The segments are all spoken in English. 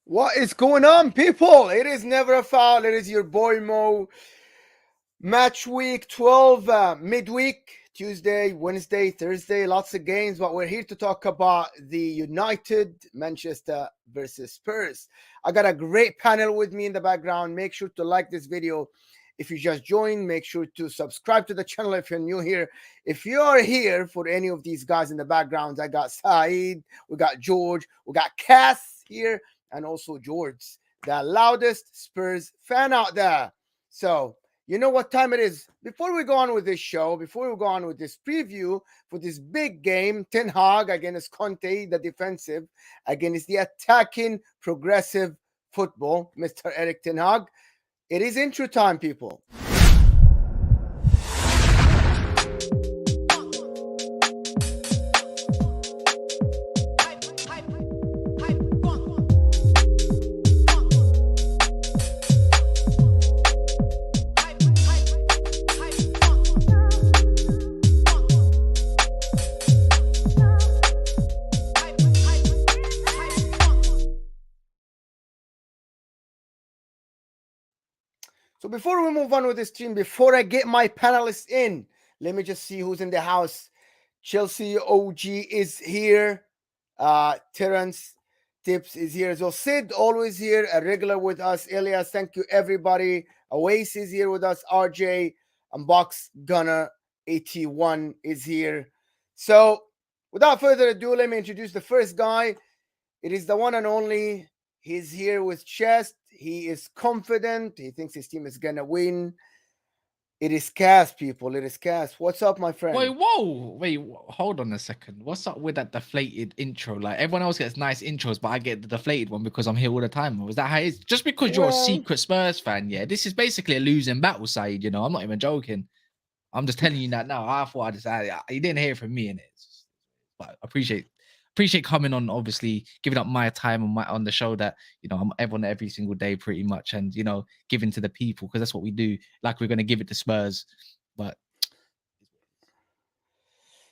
What is going on, people? It is never a foul. It is your boy Mo. Match week 12, midweek, Tuesday, Wednesday, Thursday. Lots of games, but we're here to talk about the United Manchester versus Spurs. I got a great panel with me in the background. Make sure to like this video. If you just joined, make sure to subscribe to the channel if you're new here. If you are here for any of these guys in the background, I got Saeed, we got George, we got Cass here, and also George, the loudest Spurs fan out there. So, you know what time it is. Before we go on with this show, before we go on with this preview for this big game, Ten Hag against Conte, the defensive, against the attacking progressive football, Mr. Eric Ten Hag. It is intro time, people. So before we move on with this stream, before I get my panelists in, let me just see who's in the house. Chelsea OG is here. Terence Tips is here. So Sid always here, a regular with us. Elias, thank you everybody. Awais is here with us. RJ and Box Gunner 81 is here. So without further ado, let me introduce the first guy. It is the one and only. He's here with chest. He is confident. He thinks his team is going to win. It is Cass, people. It is Cass. What's up, my friend? Wait, hold on a second. What's up with that deflated intro? Like, everyone else gets nice intros, but I get the deflated one because I'm here all the time. Was that how it is? Just because you're a secret Spurs fan, yeah? This is basically a losing battle, Saeed, you know? I'm not even joking. I'm just telling you that now. I thought you didn't hear it from me, in it. But I appreciate coming on, obviously giving up my time on the show that, you know, I'm everyone every single day pretty much, and, you know, giving to the people, because that's what we do. Like, we're going to give it to Spurs, but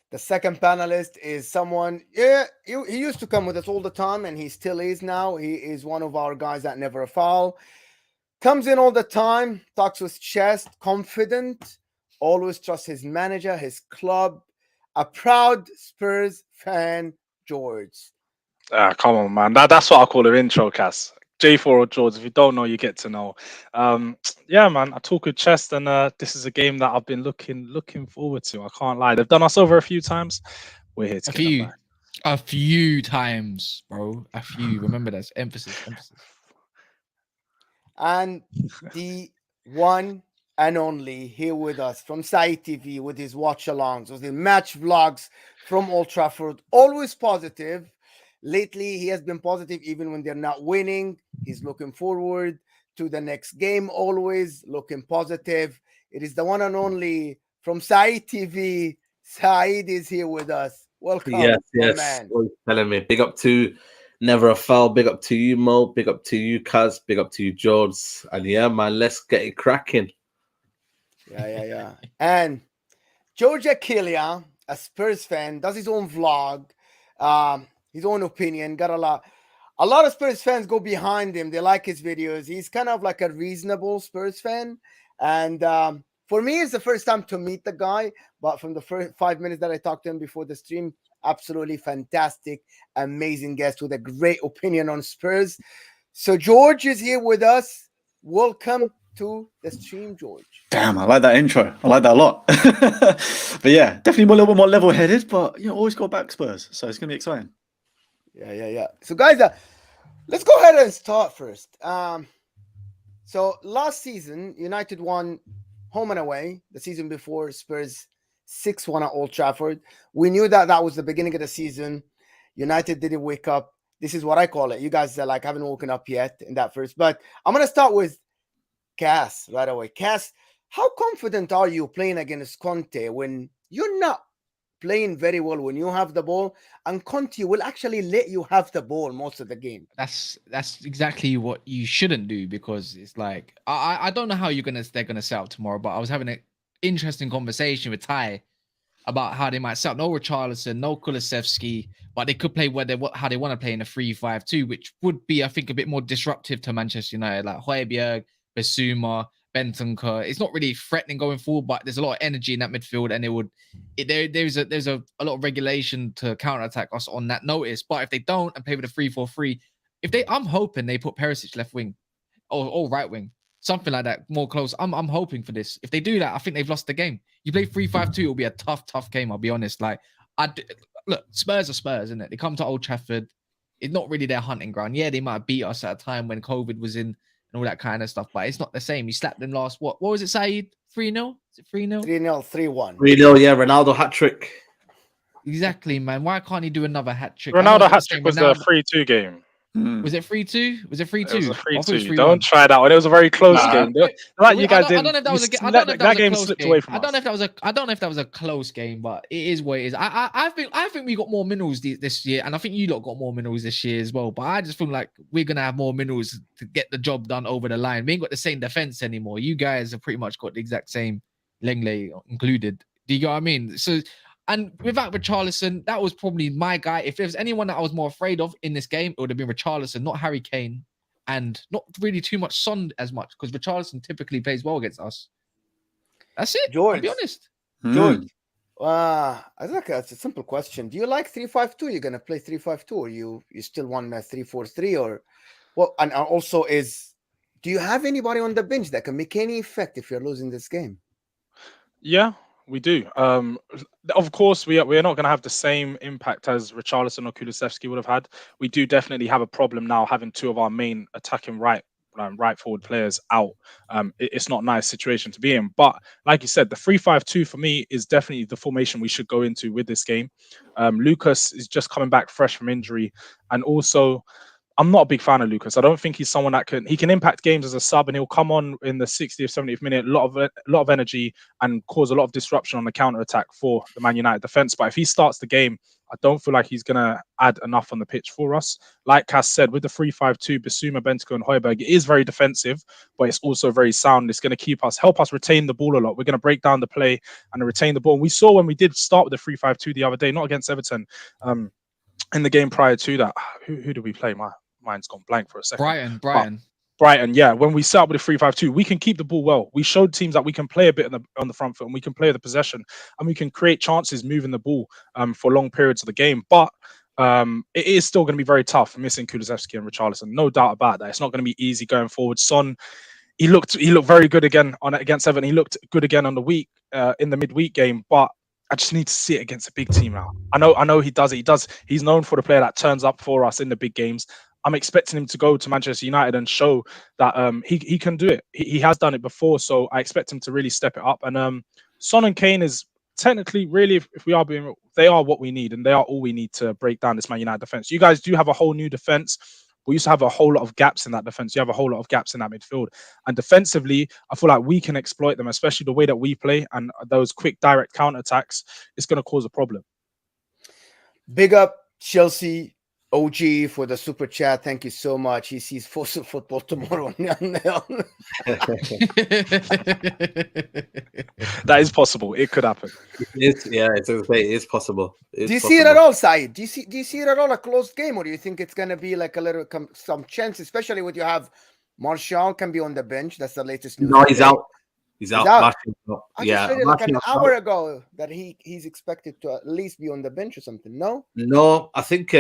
the second panelist is someone, he used to come with us all the time, and he still is now. He is one of our guys that never foul. Comes in all the time, talks with chest, confident, always trusts his manager, his club. A proud Spurs fan, George. Come on, man. That's what I call an intro, Cass. J4 or George. If you don't know, you get to know. Yeah, man. I talk with chest, and this is a game that I've been looking forward to. I can't lie. They've done us over a few times. We're here to get them back. A few times, bro. A few. Remember that. Emphasis. And the one and only here with us from Saeed TV with his watch alongs, with the match vlogs from Old Trafford. Always positive. Lately, he has been positive even when they're not winning. He's looking forward to the next game, always looking positive. It is the one and only from Saeed TV. Saeed is here with us. Welcome, yes. man. Telling me, big up to Never a Foul, big up to you, Mo, big up to you, Kaz, big up to you, George. And yeah, man, let's get it cracking. Yeah. And George Achillea, a Spurs fan, does his own vlog, his own opinion. Got a lot of Spurs fans go behind him. They like his videos. He's kind of like a reasonable Spurs fan. And for me, it's the first time to meet the guy. But from the first 5 minutes that I talked to him before the stream, absolutely fantastic, amazing guest with a great opinion on Spurs. So George is here with us. Welcome to the stream, George. Damn, I like that intro. I like that a lot. But yeah, definitely a little bit more level-headed, but, you know, always got back Spurs. So it's going to be exciting. Yeah. So guys, let's go ahead and start first. So last season, United won home and away. The season before, Spurs 6-1 at Old Trafford. We knew that was the beginning of the season. United didn't wake up. This is what I call it. You guys are like haven't woken up yet in that first. But I'm gonna start with Cass right away. Cass, how confident are you playing against Conte when you're not playing very well when you have the ball, and Conte will actually let you have the ball most of the game? That's exactly what you shouldn't do, because it's like I don't know how they're gonna set up tomorrow, but I was having an interesting conversation with Ty about how they might set up no Richarlison, no Kulusevski, but they could play how they want to play in a 3-5-2, which would be, I think, a bit more disruptive to Manchester United, like Højbjerg, Bissouma, Bentancur. It's not really threatening going forward, but there's a lot of energy in that midfield, and there's a lot of regulation to counterattack us on that notice. But if they don't and play with a 3-4-3, I'm hoping they put Perisic left wing or right wing. Something like that, more close. I'm hoping for this. If they do that, I think they've lost the game. You play 3-5-2, it'll be a tough game. I'll be honest. Like, look, Spurs are Spurs, isn't it? They come to Old Trafford. It's not really their hunting ground. Yeah, they might beat us at a time when COVID was in and all that kind of stuff, but it's not the same. You slapped them last. What was it, Saeed? 3-0? Is it 3-0? 3-0, 3-1. 3-0, yeah. Ronaldo hat trick. Exactly, man. Why can't he do another hat trick? Ronaldo hat trick was the 3-2 game. Was it 3-2? Was it 3-2? It was a 3-2. Don't try that one. It was a very close game. Like you guys didn't. That game slipped away from us. I don't know if that was a close game, but it is what it is. I think we got more minerals this year, and I think you lot got more minerals this year as well. But I just feel like we're gonna have more minerals to get the job done over the line. We ain't got the same defense anymore. You guys have pretty much got the exact same, Lenglet included. Do you get what I mean? So. And without Richarlison, that was probably my guy. If there was anyone that I was more afraid of in this game, it would have been Richarlison, not Harry Kane, and not really too much Son as much, because Richarlison typically plays well against us. That's it. George, I'll be honest. George, I think that's a simple question. Do you like 3-5-2? You're gonna play 3-5-2, or you still want 3-4-3, or well? And also, do you have anybody on the bench that can make any effect if you're losing this game? Yeah. We do. Of course, we are not going to have the same impact as Richarlison or Kulusevski would have had. We do definitely have a problem now having two of our main attacking right forward players out. It's not a nice situation to be in. But like you said, the 3-5-2 for me is definitely the formation we should go into with this game. Lucas is just coming back fresh from injury, and also, I'm not a big fan of Lucas. I don't think he's someone that can impact games as a sub, and he'll come on in the 60th, 70th minute, a lot of energy, and cause a lot of disruption on the counter attack for the Man United defense. But if he starts the game, I don't feel like he's gonna add enough on the pitch for us. Like Cass said, with the 3-5-2, Bissouma, Bentancur, and Højbjerg, it is very defensive, but it's also very sound. It's going to help us retain the ball a lot. We're going to break down the play and retain the ball. And we saw when we did start with the 3-5-2 the other day, not against Everton, in the game prior to that. Who did we play? Mine's gone blank for a second. Brighton, yeah. When we set up with a 3-5-2, we can keep the ball well. We showed teams that we can play a bit on the front foot, and we can play the possession, and we can create chances moving the ball for long periods of the game. But it is still going to be very tough missing Kulusevski and Richarlison. No doubt about that. It's not going to be easy going forward. Son, he looked very good again against Everton. He looked good again on the week in the midweek game, but I just need to see it against a big team now. I know he does it. He's known for the player that turns up for us in the big games. I'm expecting him to go to Manchester United and show that he can do it. He has done it before, so I expect him to really step it up. And Son and Kane is technically, really, if we are being, they are what we need, and they are all we need to break down this Man United defense. You guys do have a whole new defense. We used to have a whole lot of gaps in that defense. You have a whole lot of gaps in that midfield. And defensively, I feel like we can exploit them, especially the way that we play, and those quick direct counterattacks. It's going to cause a problem. Big up Chelsea OG for the super chat. Thank you so much. He sees Fossil football tomorrow. That is possible. It could happen. It is possible. Do you see it at all, Saeed? Do you see it at all a closed game, or do you think it's gonna be like a little some chance, especially when you have Martial can be on the bench? That's the latest news. No, he's out. He's out. I just read it like an hour ago that he's expected to at least be on the bench or something. No, I think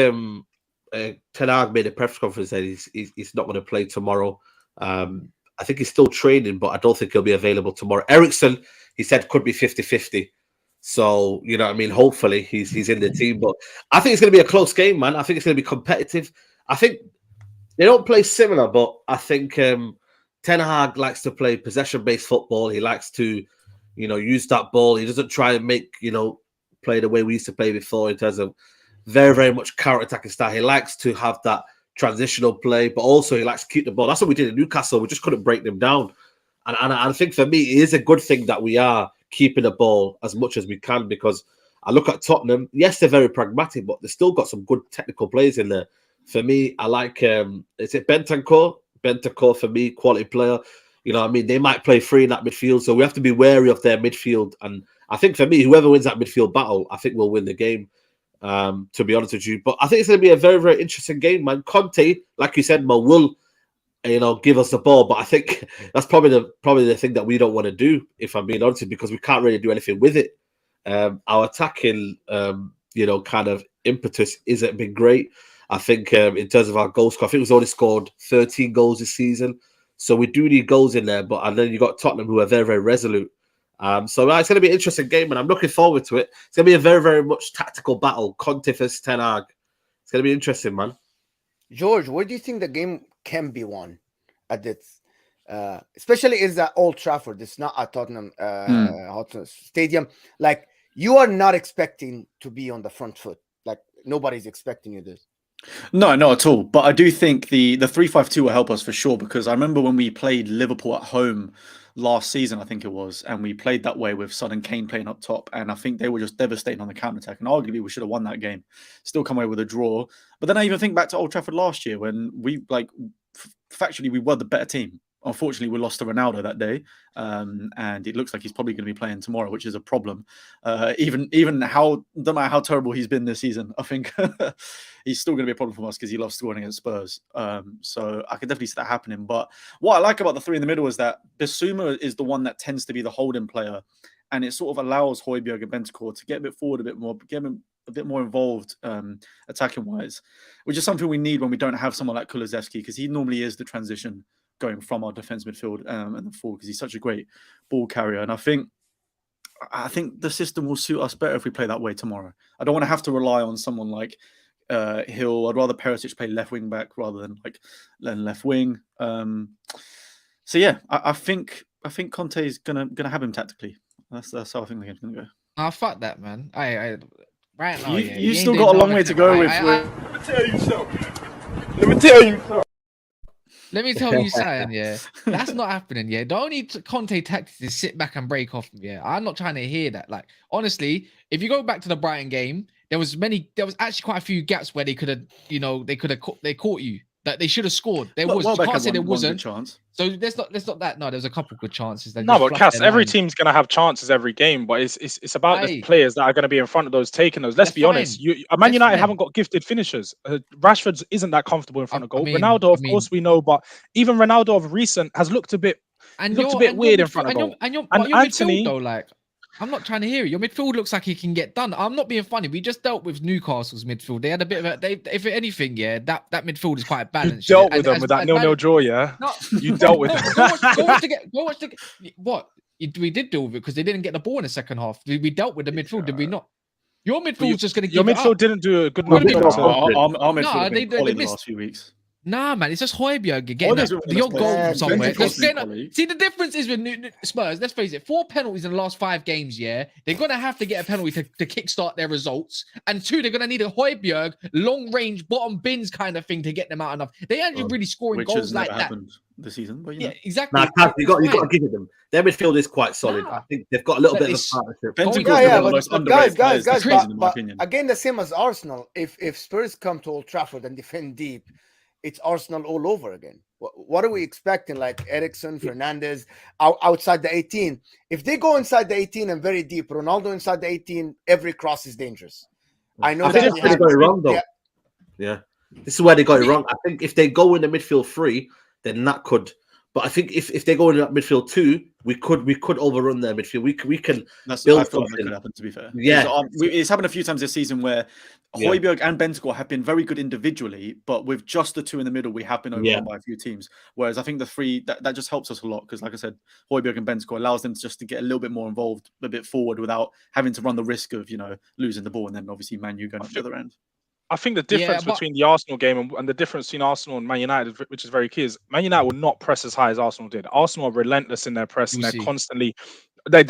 Ten Hag made a press conference that he's not going to play tomorrow. I think he's still training, but I don't think he'll be available tomorrow. Eriksen, he said, could be 50-50. So, you know what I mean? Hopefully he's in the team. But I think it's going to be a close game, man. I think it's going to be competitive. I think they don't play similar, but I think Ten Hag likes to play possession-based football. He likes to, use that ball. He doesn't try and make, play the way we used to play before in terms of very, very much counter-attacking style. He likes to have that transitional play, but also he likes to keep the ball. That's what we did in Newcastle. We just couldn't break them down. And I think for me, it is a good thing that we are keeping the ball as much as we can, because I look at Tottenham. Yes, they're very pragmatic, but they've still got some good technical players in there. For me, I like, is it Bentancur? Bentancur, for me, quality player. You know what I mean? They might play free in that midfield, so we have to be wary of their midfield and I think for me, whoever wins that midfield battle, I think will win the game. To be honest with you, but I think it's going to be a very, very interesting game, man. Conte, like you said, Mo, will give us the ball, but I think that's probably the thing that we don't want to do, if I'm being honest, because we can't really do anything with it. Our attacking, kind of impetus isn't been great. I think in terms of our goal score, I think we've only scored 13 goals this season, so we do need goals in there. But and then you got Tottenham, who are very, very resolute. So it's going to be an interesting game, and I'm looking forward to it. It's going to be a very, very much tactical battle. Conte versus Ten Hag. It's going to be interesting, man. George, where do you think the game can be won at this? Especially is at Old Trafford. It's not at Tottenham Hotspur Stadium. Like, you are not expecting to be on the front foot. Like, nobody's expecting you this. No, not at all. But I do think the 3-5-2 will help us for sure, because I remember when we played Liverpool at home last season, I think it was, and we played that way with Son and Kane playing up top, and I think they were just devastating on the counter-attack, and arguably we should have won that game, still come away with a draw. But then I even think back to Old Trafford last year when we, factually, we were the better team. Unfortunately, we lost to Ronaldo that day, and it looks like he's probably going to be playing tomorrow, which is a problem. Even no matter how terrible he's been this season, I think he's still going to be a problem for us because he loves scoring against Spurs. So I could definitely see that happening. But what I like about the three in the middle is that Bissouma is the one that tends to be the holding player, and it sort of allows Højbjerg and Bentancur to get a bit forward a bit more, get him a bit more involved attacking wise, which is something we need when we don't have someone like Kulusevski, because he normally is the transition going from our defense midfield and the forward, because he's such a great ball carrier. And I think the system will suit us better if we play that way tomorrow. I don't want to have to rely on someone like Hill. I'd rather Perisic play left wing back rather than left wing. So yeah, I think Conte is gonna have him tactically. That's how I think the game's gonna go. Fuck that, man. I right now, you still got a long way to go with. Let me tell you something. Let me tell you something, yeah. That's not happening, yeah. The only Conte tactics is sit back and break off, yeah. I'm not trying to hear that. Like, honestly, if you go back to the Brighton game, there was actually quite a few gaps where they could have, they caught you. That they should have scored. There was. You can't say there wasn't. Chance. So let's not that. No, there's a couple good chances. No, but Cass, every team's gonna have chances every game, but it's about the players that are gonna be in front of those taking those. Let's be honest. Man United haven't got gifted finishers. Rashford isn't that comfortable in front of goal. Ronaldo, of course, we know, but even Ronaldo of recent has looked a bit weird in front of goal. And Anthony, midfield, though, like, I'm not trying to hear it. Your midfield looks like it can get done. I'm not being funny. We just dealt with Newcastle's midfield. They had a bit of if anything, yeah, that midfield is quite balanced. You dealt with them with that 0-0 draw, yeah? No, you dealt with them. Go watch the what? We did deal with it because they didn't get the ball in the second half. We dealt with the midfield, did we not? Your midfield's just going to give your midfield didn't do a good enough job. Our midfield have been quality the last few weeks. Nah, man, it's just Højbjerg getting your goal from somewhere. See, the difference is with Spurs, let's face it, 4 penalties in the last 5 games, yeah? They're going to have to get a penalty to kickstart their results. And 2, they're going to need a Højbjerg, long-range, bottom bins kind of thing to get them out enough. They aren't really scoring goals like that. This season, but yeah, exactly. Nah, you got to give it them. Their midfield is quite solid. I think they've got a little bit of a partnership. Guys, but again, the same as Arsenal. If Spurs come to Old Trafford and defend deep, it's Arsenal all over again. What are we expecting? Like Eriksen, Fernandes outside the 18. If they go inside the 18 and very deep, Ronaldo inside the 18, every cross is dangerous. I know that they got it wrong though. Yeah, this is where they got it wrong. I think if they go in the midfield 3, then that could. But I think if they go in that midfield 2, we could overrun their midfield. We can build something. That could happen, to be fair. Yeah, it's happened a few times this season where Højbjerg and Bentancur have been very good individually, but with just the 2 in the middle, we have been overrun by a few teams. Whereas I think the 3 that just helps us a lot because, like I said, Højbjerg and Bentancur allows them just to get a little bit more involved, a bit forward, without having to run the risk of losing the ball and then obviously Man U going up the other end. I think the difference between the Arsenal game and the difference between Arsenal and Man United, which is very key, is Man United will not press as high as Arsenal did. Arsenal are relentless in their press, and they're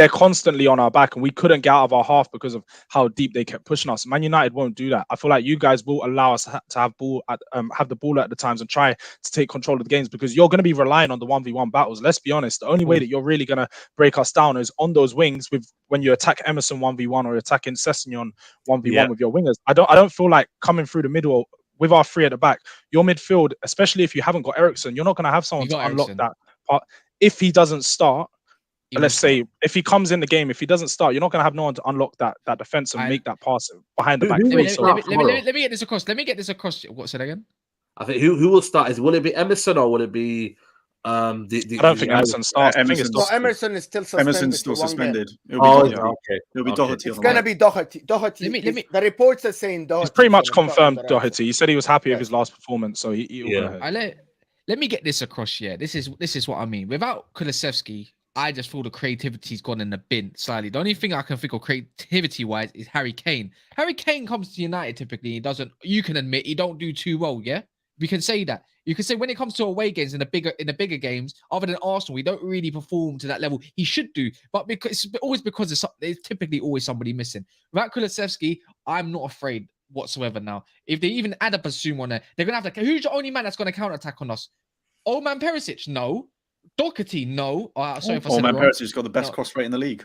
constantly on our back, and we couldn't get out of our half because of how deep they kept pushing us. Man United won't do that. I feel like you guys will allow us to have the ball at the times and try to take control of the games, because you're going to be relying on the 1v1 battles. Let's be honest. The only way that you're really going to break us down is on those wings when you attack Emerson 1v1 or attacking Sessegnon 1v1 with your wingers. I don't feel like coming through the middle with our 3 at the back. Your midfield, especially if you haven't got Eriksen, you're not going to have someone to unlock that part. If he doesn't start, let's say if he comes in the game, if he doesn't start, you're not going to have no one to unlock that defense and make that pass behind the back. Who three. will So start tomorrow? Let me get this across. Let me get this across. What's it again? I think who will start? Will it be Emerson or will it be I don't think Emerson starts. I think it's No, Emerson is still suspended. Emerson's still for 1 game. suspended. It'll be Oh, Doherty. okay. It'll be Okay. Doherty. It's on gonna the be Doherty. Doherty. Let me- The reports are saying Doherty. He's pretty much is gonna start on confirmed the right Doherty. He said he was happy with Yes. his last performance, so he'll go ahead. Let me get this across. Yeah, this is what I mean. Without Kulusevski, I just feel the creativity's gone in the bin slightly. The only thing I can think of creativity wise is Harry Kane. Harry Kane comes to United typically. He doesn't. You can admit he don't do too well. Yeah, we can say that. You can say when it comes to away games in the bigger games, other than Arsenal, we don't really perform to that level. He should do, but because there's typically always somebody missing. Without Kulusevski, I'm not afraid whatsoever now. If they even add a Basum on there, they're gonna have to. Who's the only man that's gonna counter attack on us? Old man Perisic, no. Doherty, no. Sorry if I said Old man it wrong. Perisic's got the best cross rate in the league.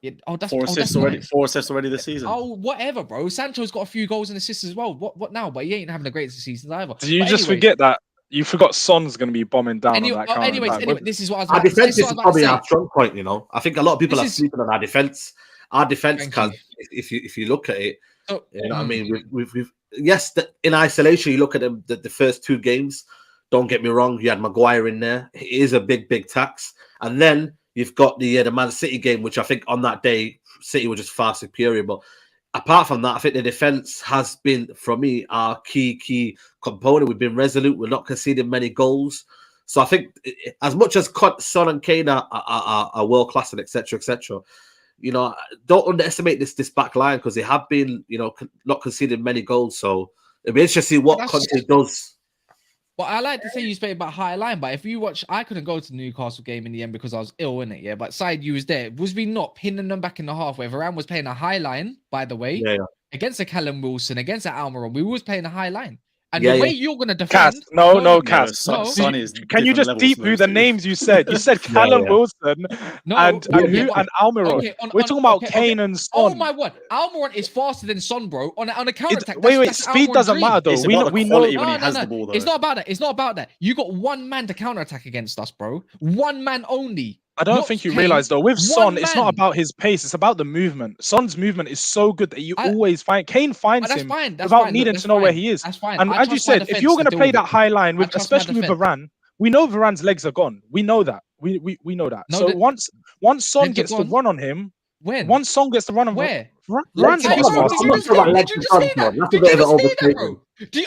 Yeah, that's 4 assists already. nice. 4 assists already this season. Oh, whatever, bro. Sancho's got a few goals and assists as well. What now? But he ain't having the greatest seasons either. Do you But just anyway, forget that? You forgot Son's going to be bombing down on that counter anyways, attack. this is what I was Our about to say. defense This is what I was probably about our to say. strong point. You know, I think a lot of people This are is- sleeping on our defense. Our defense, Thank can, you. if you look at it, So, you know what I mean. We've yes, in isolation, you look at them the first 2 games. Don't get me wrong, you had Maguire in there. It is a big tax, and then you've got the Man City game, which I think on that day City were just far superior. But apart from that, I think the defense has been, for me, our key component. We've been resolute. We're not conceding many goals. So I think as much as Son and Kane are world class and etc., you know, don't underestimate this back line because they have been, you know, not conceding many goals. So it'll be interesting to see what Conte does. But I like to say you spoke about high line, but if you watch, I couldn't go to the Newcastle game in the end because I was ill in it, yeah. But Saeed, you was there. Was we not pinning them back in the half where Varane was playing a high line, by the way, against a Callum Wilson, against a Almiron? We was playing a high line. And the way you're gonna defend, Cass, Son is can you just deep through the names you said? You said Callum Wilson and Almiron. Okay, We're talking about Kane and Son. Oh my word, Almiron is faster than Son, bro. On a counter attack. Wait, speed doesn't matter though. It's We about the know quality when he has the ball, though. It's not about that. It's not about that. You got one man to counter attack against us, bro. One man only. I don't think you realize though, with Son, it's not about his pace, it's about the movement. Son's movement is so good that you always find Kane finds him without needing to know where he is. That's fine. And as you said, if you're going to play that high line, with especially with Varane, we know Varane's legs are gone. We know that. We know that. So once Son gets to run on him, once Son gets to run on where? Varane's not as fast. I'm not sure about legs to Son, bro. That's a bit of an overstatement. This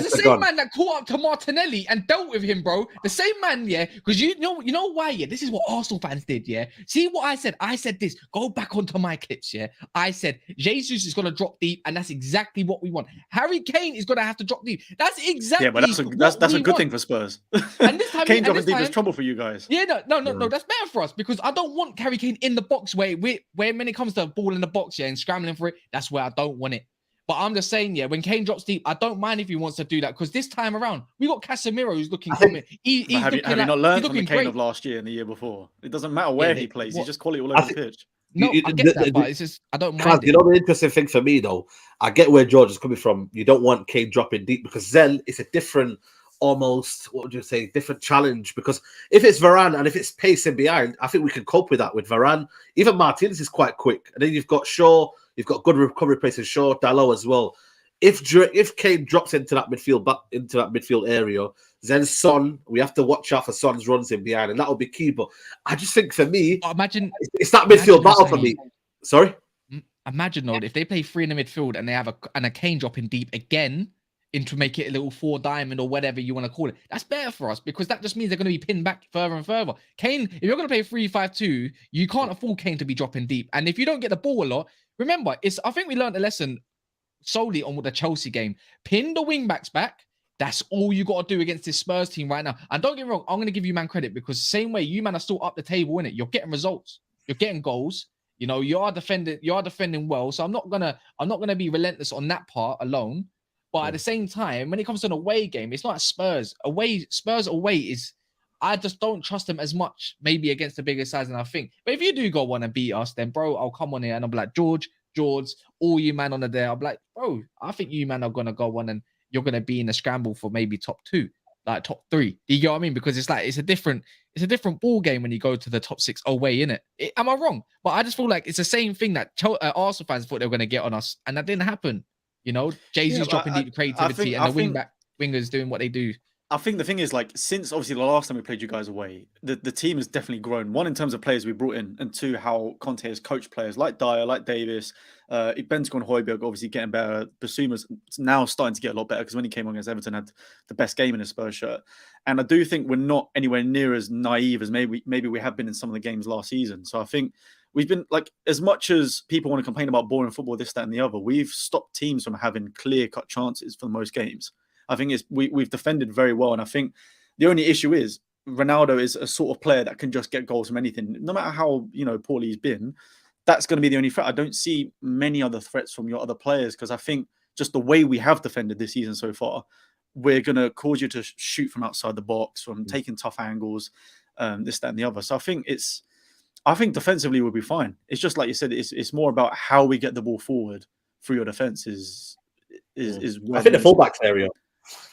is the same man that caught up to Martinelli and dealt with him, bro. The same man, yeah. Because you know why, yeah. This is what Arsenal fans did, yeah. See what I said? I said this. Go back onto my clips, yeah. I said Jesus is gonna drop deep, and that's exactly what we want. Harry Kane is gonna have to drop deep. That's exactly. Yeah, but that's a good thing for Spurs. And this time, Kane dropping deep is trouble for you guys. Yeah, no. That's better for us because I don't want Harry Kane in the box where when it comes to ball in the box, yeah, and scrambling for it. That's where I don't want it. But I'm just saying, yeah, when Kane drops deep, I don't mind if he wants to do that because this time around, we got Casemiro who's looking good. Have you not learned from the Kane of last year and the year before? It doesn't matter where he plays; he's just quality all over the pitch. No, I get that, but it's just I don't mind. You know the interesting thing for me though, I get where George is coming from. You don't want Kane dropping deep because then it's a different, almost what would you say, different challenge. Because if it's Varane and if it's pacing behind, I think we can cope with that with Varane. Even Martinez is quite quick, and then you've got Shaw. You've got good recovery pace in Shaw, Dalot as well. If Kane drops into that midfield area, then Son, we have to watch out for Son's runs in behind, and that will be key. But I just think for me, it's that midfield battle for me. Sorry, imagine though if they play 3 in the midfield and they have a Kane dropping deep again into make it a little 4 diamond or whatever you want to call it. That's better for us because that just means they're going to be pinned back further and further. Kane, if you're going to play 3-5-2, you can't afford Kane to be dropping deep, and if you don't get the ball a lot. Remember, I think we learned a lesson solely on the Chelsea game. Pin the wing backs back. That's all you got to do against this Spurs team right now. And don't get me wrong, I'm going to give you man credit because the same way you man are still up the table in it. You're getting results. You're getting goals. You know, you are defending well. So I'm not gonna be relentless on that part alone. But at the same time, when it comes to an away game, it's not Spurs away is. I just don't trust them as much, maybe against the bigger sides than I think. But if you do go on and beat us, then bro, I'll come on here and I'll be like, George, all you man on the there. I'll be like, bro, I think you man are gonna go on and you're gonna be in a scramble for maybe top 2. like top 3. Do you get what I mean? Because it's like it's a different ball game when you go to the top 6 away, innit? Am I wrong? But I just feel like it's the same thing that Arsenal fans thought they were going to get on us, and that didn't happen. You know, Jesus dropping deep creativity and the wingers doing what they do. I think the thing is, like, since obviously the last time we played you guys away, the team has definitely grown. One, in terms of players we brought in, and two, how Conte has coached players like Dyer, like Davis, Bentancur and Højbjerg obviously getting better. Basuma's now starting to get a lot better because when he came on against Everton, had the best game in his Spurs shirt. And I do think we're not anywhere near as naive as maybe we have been in some of the games last season. So I think we've been, like, as much as people want to complain about boring football, this, that, and the other, we've stopped teams from having clear-cut chances for most games. I think we've defended very well. And I think the only issue is Ronaldo is a sort of player that can just get goals from anything. No matter how, poorly he's been, that's going to be the only threat. I don't see many other threats from your other players because I think just the way we have defended this season so far, we're going to cause you to shoot from outside the box, from taking tough angles, this, that, and the other. So I think defensively we'll be fine. It's just like you said, it's more about how we get the ball forward through your defense is I think the fullbacks area.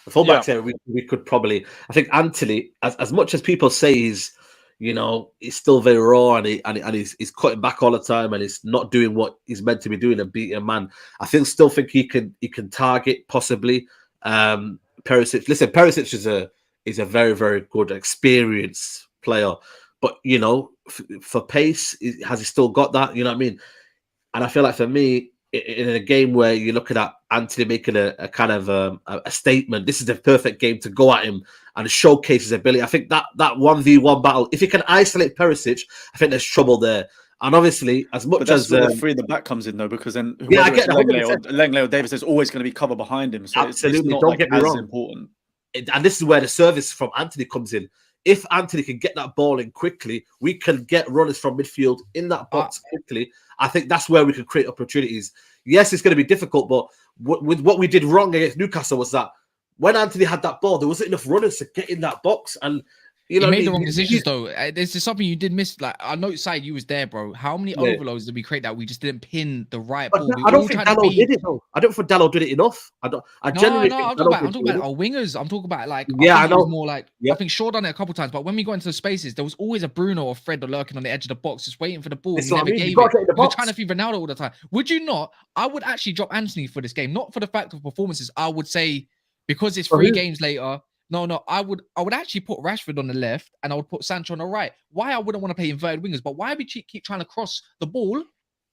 The fullbacks area, we could probably. I think Anthony, as much as people say he's still very raw and he's cutting back all the time and he's not doing what he's meant to be doing and beating a man. I still think he can target possibly Perisic. Listen, Perisic is a very, very good experienced player, but for pace, has he still got that? You know what I mean? And I feel like for me, in a game where you're looking at Anthony making a kind of a statement, this is the perfect game to go at him and showcase his ability. I think that 1v1 battle, if you can isolate Perisic, I think there's trouble there. And obviously, as much as the three at the back comes in though, because then I get Langley or Davis, there's always going to be cover behind him. So absolutely, it's not don't get me wrong. Important. And this is where the service from Anthony comes in. If Anthony can get that ball in quickly, we can get runners from midfield in that box quickly. I think that's where we can create opportunities. Yes, it's going to be difficult, but with what we did wrong against Newcastle was that when Anthony had that ball, there wasn't enough runners to get in that box. And he made the wrong decisions, though. There's just something you did miss. Like, I know, Saeed, you was there, bro. How many overloads did we create that we just didn't pin the right ball? I don't think Dalot did it, though. I don't think Dalot did it enough. I'm talking about our wingers. I'm talking about, like, I know. More like, I think Shaw done it a couple times, but when we got into the spaces, there was always a Bruno or Fred lurking on the edge of the box, just waiting for the ball. We never gave it. We're trying to feed Ronaldo all the time. Would you not? I would actually drop Anthony for this game, not for the fact of performances. I would say because it's 3 games later. No, I would actually put Rashford on the left and I would put Sancho on the right. Why I wouldn't want to play inverted wingers, but why we keep trying to cross the ball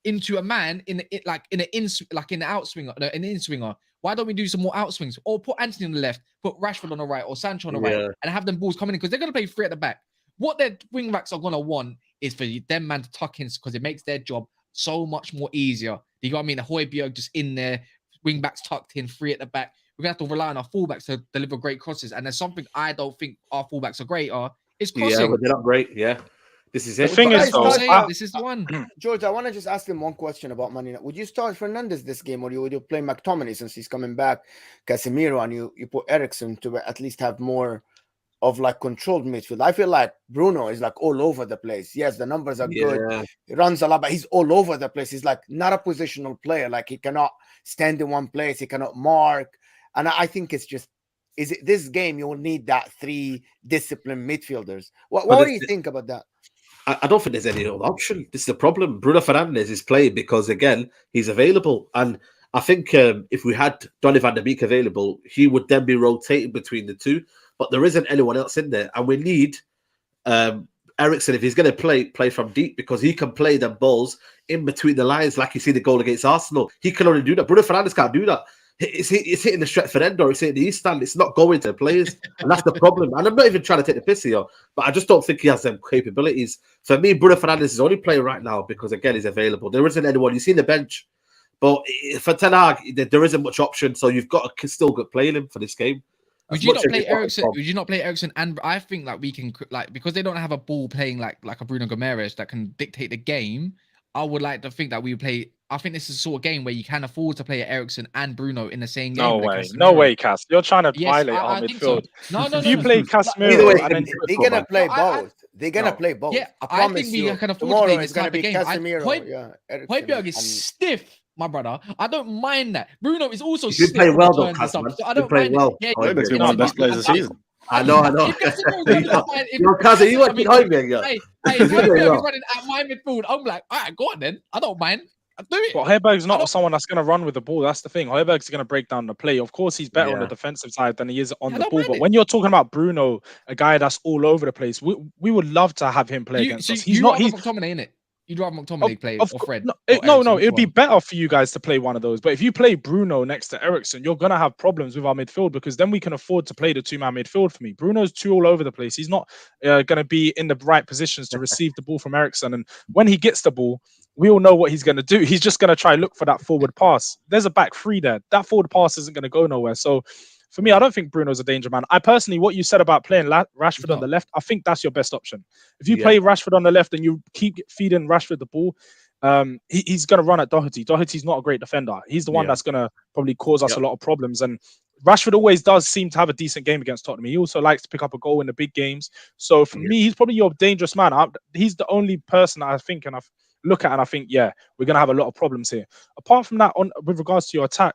into a man in the outswinger, an in-swinger? Why don't we do some more outswings? Or put Anthony on the left, put Rashford on the right, or Sancho on the right, and have them balls coming in because they're going to play 3 at the back. What their wing backs are going to want is for them man to tuck in because it makes their job so much more easier. You know what I mean? The Højbjerg just in there, wing backs tucked in, 3 at the back. We're going to have to rely on our fullbacks to deliver great crosses. And there's something I don't think our fullbacks are great is crossing. Yeah, but they're not great. Yeah. This is it. The thing is, this is the one. George, I want to just ask him one question about Man United. Would you start Fernandes this game, or would you play McTominay since he's coming back, Casemiro, and you put Eriksen to at least have more of like controlled midfield? I feel like Bruno is like all over the place. Yes, the numbers are good. He runs a lot, but he's all over the place. He's like not a positional player. Like he cannot stand in one place. He cannot mark. And I think it's just, this game you will need that 3 disciplined midfielders. What do you think about that? I don't think there's any other option. This is the problem. Bruno Fernandes is playing because, again, he's available. And I think if we had Donny van der Beek available, he would then be rotating between the 2. But there isn't anyone else in there. And we need Eriksen, if he's going to play from deep, because he can play the balls in between the lines like you see the goal against Arsenal. He can only do that. Bruno Fernandes can't do that. It's hitting the Stretford end or it's hitting the East Stand. It's not going to the players. And that's the problem. And I'm not even trying to take the piss here, but I just don't think he has them capabilities. For me, Bruno Fernandes is only playing right now because, again, he's available. There isn't anyone. You see the bench. But for Ten Hag, there isn't much option. So you've got to still get playing him for this game. Would you not play Eriksen? Would you not play Eriksen? And I think like we can, like, because they don't have a ball playing like a Bruno Gomes that can dictate the game. I would like to think that we play. I think this is a sort of game where you can afford to play Eriksen and Bruno in the same game. No way, Cass. You're trying to violate our midfield. So. No. If you play Casemiro, they're gonna play both. They're gonna play both. Yeah, I think we can afford to play this type of game. Højbjerg is stiff, my brother. I don't mind that. Bruno is also stiff. You play well though, Cass. So I don't mind. Well. Yeah, he's been one of the best players of the season. I know. He gets to go there, that's fine. Your cousin, you want to Heung, yeah. Hey, Højbjerg is running at my midfield. I'm like, all right, go on then. I don't mind. I'll do it. But Højbjerg's not someone that's going to run with the ball. That's the thing. Højbjerg's going to break down the play. Of course, he's better on the defensive side than he is on the ball. But when you're talking about Bruno, a guy that's all over the place, we would love to have him play against us. He's not. He's McTominay, innit? You'd rather McTominay play or Fred? No, it'd be better for you guys to play one of those. But if you play Bruno next to Eriksen, you're going to have problems with our midfield because then we can afford to play the two-man midfield for me. Bruno's too all over the place. He's not going to be in the right positions to receive the ball from Eriksen. And when he gets the ball, we all know what he's going to do. He's just going to try look for that forward pass. There's a back three there. That forward pass isn't going to go nowhere. So for me, I don't think Bruno's a danger man. I personally, what you said about playing Rashford on the left, I think that's your best option. If you play Rashford on the left and you keep feeding Rashford the ball, he's going to run at Doherty. Doherty's not a great defender. He's the one that's going to probably cause us a lot of problems. And Rashford always does seem to have a decent game against Tottenham. He also likes to pick up a goal in the big games. So for me, he's probably your dangerous man. He's the only person I think and I look at and I think, yeah, we're going to have a lot of problems here. Apart from that, with regards to your attack,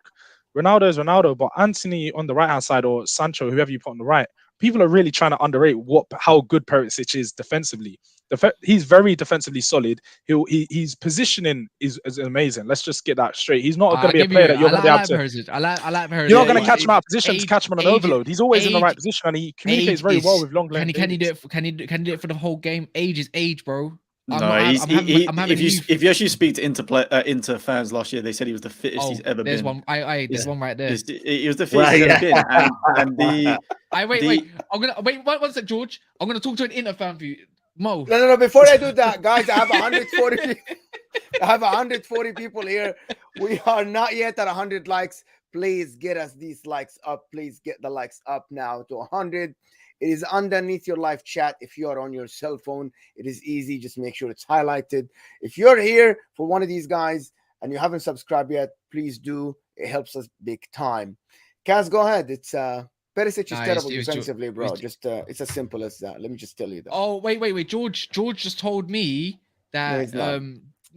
Ronaldo is Ronaldo, but Anthony on the right-hand side or Sancho, whoever you put on the right, people are really trying to underrate how good Perisic is defensively. He's very defensively solid. His positioning is amazing. Let's just get that straight. He's not going to be a player that you're going to be able to. I like Perisic. You're not going to catch him out of position to catch him on an overload. He's always in the right position and he communicates very well with long length. Can he do it? Can he do it for the whole game? Age is age, bro. If you actually speak to Inter fans last year, they said he was the fittest he's ever there's been. There's one right there. He was the fittest he's ever been. And wait. I'm gonna wait. One sec, George. I'm gonna talk to an Inter fan for you, Mo. No. Before I do that, guys, I have 140. I have 140 people here. We are not yet at 100 likes. Please get us these likes up. Please get the likes up now to 100. It is underneath your live chat. If you are on your cell phone, it is easy. Just make sure it's highlighted. If you're here for one of these guys and you haven't subscribed yet, please do. It helps us big time. Kaz, go ahead. It's Perisic is terrible defensively, bro. It's as simple as that. Let me just tell you that. Oh, wait. George just told me that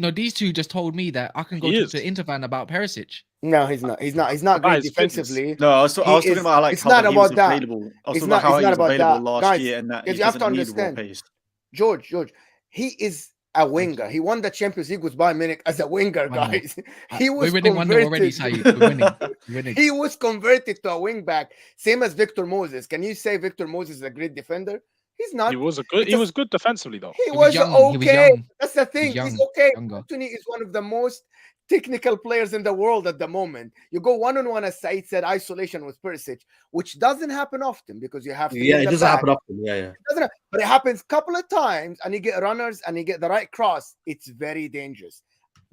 no, these two just told me that I can go talk to Inter fan about Perisic. No, he's not. He's not great defensively. No, I was talking about like it's not about that. I was talking about how he was available last year and that you have to understand. George, he is a winger. He won the Champions League with Bayern Munich as a winger, guys. He was winning one already, Saeed. We're winning. He was converted to a wing back, same as Victor Moses. Can you say Victor Moses is a great defender? He's not. He was good defensively though. He was okay. That's the thing. He's okay. Anthony is one of the most technical players in the world at the moment. You go one-on-one, as Saeed said, isolation with Perisic, which doesn't happen often because you have to. Yeah, it doesn't happen often. But it happens a couple of times, and you get runners, and you get the right cross. It's very dangerous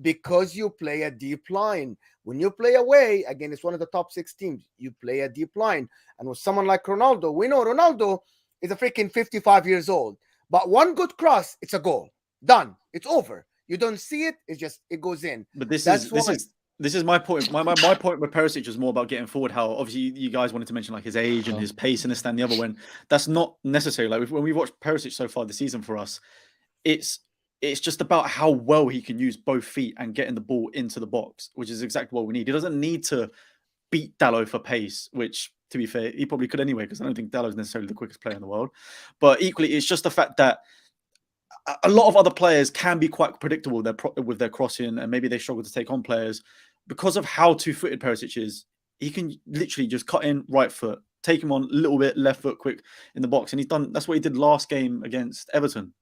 because you play a deep line. When you play away, again, it's one of the top 6 teams. You play a deep line, and with someone like Ronaldo, we know Ronaldo is a freaking 55 years old. But one good cross, it's a goal. Done. It's over. You don't see it. It goes in. But this is my point. My point with Perisic was more about getting forward. How obviously you guys wanted to mention like his age and his pace and this and the other. When that's not necessary. Like when we watched Perisic so far this season for us, it's just about how well he can use both feet and getting the ball into the box, which is exactly what we need. He doesn't need to beat Dalot for pace, which to be fair, he probably could anyway, because I don't think Dalot is necessarily the quickest player in the world. But equally, it's just the fact that a lot of other players can be quite predictable with their crossing, and maybe they struggle to take on players because of how two-footed Perisic is. He can literally just cut in right foot, take him on a little bit, left foot quick in the box, and he's done. That's what he did last game against Everton.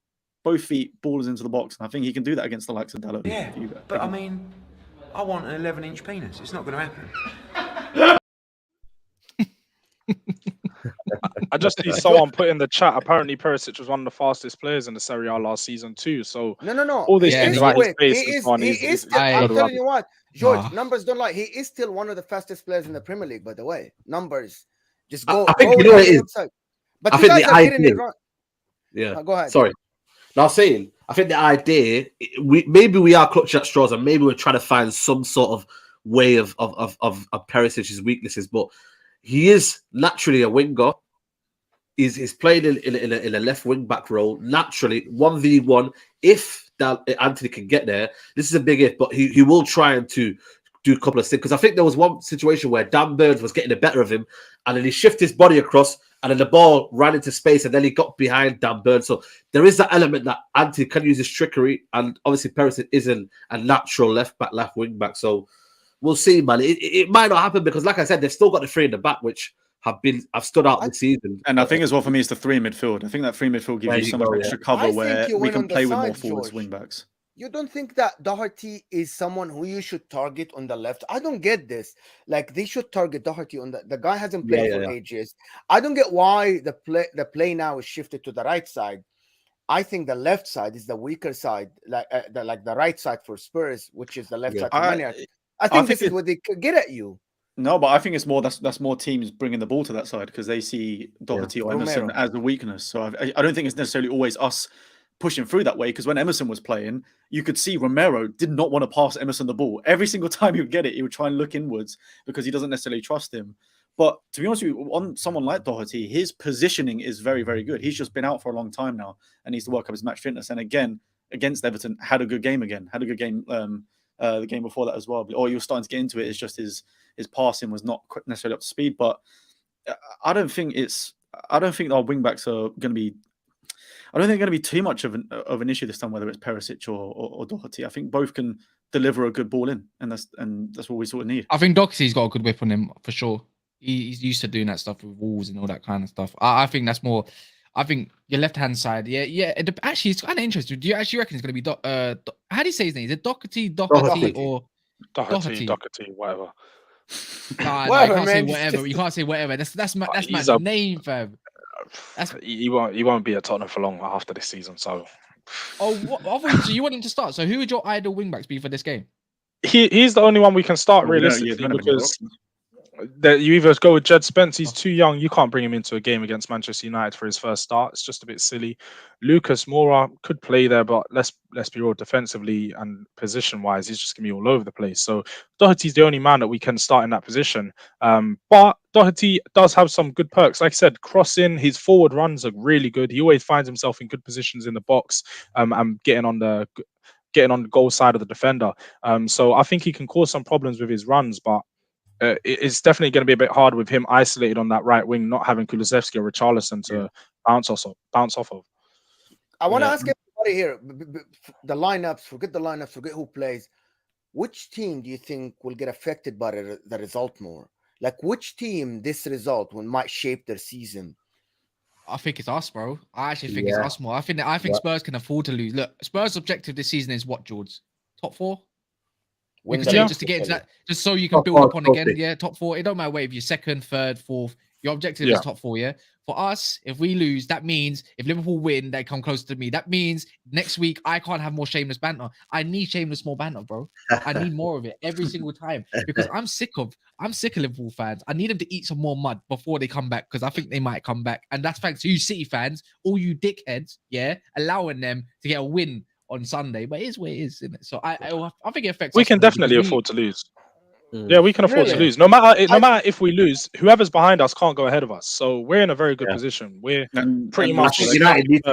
Both feet, ballers into the box, and I think he can do that against the likes of Dalot. Yeah, but I mean, I want an 11-inch penis. It's not going to happen. I just see someone put in the chat. Apparently, Perisic was one of the fastest players in the Serie A last season too. So no. All this things about his pace he is still, I'm telling you what, George, numbers don't lie. He is still one of the fastest players in the Premier League. By the way, numbers just go. I think you know what it is. But I you think guys are getting it wrong. Yeah, go ahead. Sorry. Now, saying I think the idea we are clutching at straws, and maybe we're trying to find some sort of way of Perisic's weaknesses, but he is naturally a winger. He's playing in a left wing back role naturally 1v1. If Anthony can get there, this is a big if, but he will try and to do a couple of things. Because I think there was one situation where Dan Burns was getting the better of him, and then he shifted his body across, and then the ball ran into space, and then he got behind Dan Burns. So there is that element that Ante can use his trickery, and obviously Perisic isn't a natural left back, left wing back. So we'll see, man. It might not happen because, like I said, they've still got the three in the back, which have stood out this season. And I think as well for me, it's the three in midfield. I think that three midfield gives you so much extra cover where we can play with more forwards, wing backs. You don't think that Doherty is someone who you should target on the left? I don't get this. Like, they should target Doherty on the guy hasn't played for ages. I don't get why the play now is shifted to the right side. I think the left side is the weaker side, like the right side for Spurs, which is the left side for Man United. I think this is what they could get at you. No, but I think it's more that's more teams bringing the ball to that side because they see Doherty or Emerson as a weakness. So I don't think it's necessarily always us pushing through that way, because when Emerson was playing, you could see Romero did not want to pass Emerson the ball. Every single time he would get it, he would try and look inwards because he doesn't necessarily trust him. But to be honest with you, on someone like Doherty, his positioning is very, very good. He's just been out for a long time now and needs to work up his match fitness. And again, against Everton, had a good game the game before that as well. Or he was starting to get into it. It's just his passing was not necessarily up to speed. But I don't think our wing backs are going to be. I don't think going to be too much of an issue this time, whether it's Perisic or Doherty. I think both can deliver a good ball in, and that's what we sort of need. I think Doherty's got a good whip on him for sure. He's used to doing that stuff with walls and all that kind of stuff. I think that's more. I think your left hand side, actually, it's kind of interesting. Do you actually reckon it's going to be how do you say his name? Is it Doherty, or Doherty, whatever? Whatever, you can't say whatever. You can't say whatever. That's my name, fam. He won't be at Tottenham for long after this season. So, so you want him to start? So who would your ideal wing backs be for this game? He's the only one we can start realistically because you either go with Jed Spence. He's too young. You can't bring him into a game against Manchester United for his first start. It's just a bit silly. Lucas Moura could play there, but let's be real, defensively and position wise, he's just gonna be all over the place. So Doherty's the only man that we can start in that position. But Doherty does have some good perks. Like I said, crossing, his forward runs are really good. He always finds himself in good positions in the box, and getting on the goal side of the defender. So I think he can cause some problems with his runs, but it's definitely going to be a bit hard with him isolated on that right wing, not having Kulusevski or Richarlison to bounce off of. I want to ask everybody here, the lineups, forget who plays. Which team do you think will get affected by the result more? Like, which team this result might shape their season? I think it's us, bro. I actually think it's us more. I think Spurs can afford to lose. Look, Spurs' objective this season is what, George? Top 4? Just to get into that, just so you can build upon again. Yeah, top 4. It don't matter whether you're second, third, fourth. Your objective is top 4. Yeah. For us, if we lose, that means if Liverpool win, they come close to me. That means next week I can't have more shameless banter. I need shameless more banter, bro. I need more of it every single time because I'm sick of Liverpool fans. I need them to eat some more mud before they come back because I think they might come back, and that's thanks to you City fans, all you dickheads, allowing them to get a win on Sunday, but it is what it is, isn't it? So I think it affects. We can definitely afford to lose. Yeah, we can afford to lose. No matter if we lose, whoever's behind us can't go ahead of us. So we're in a very good position. We're pretty much United.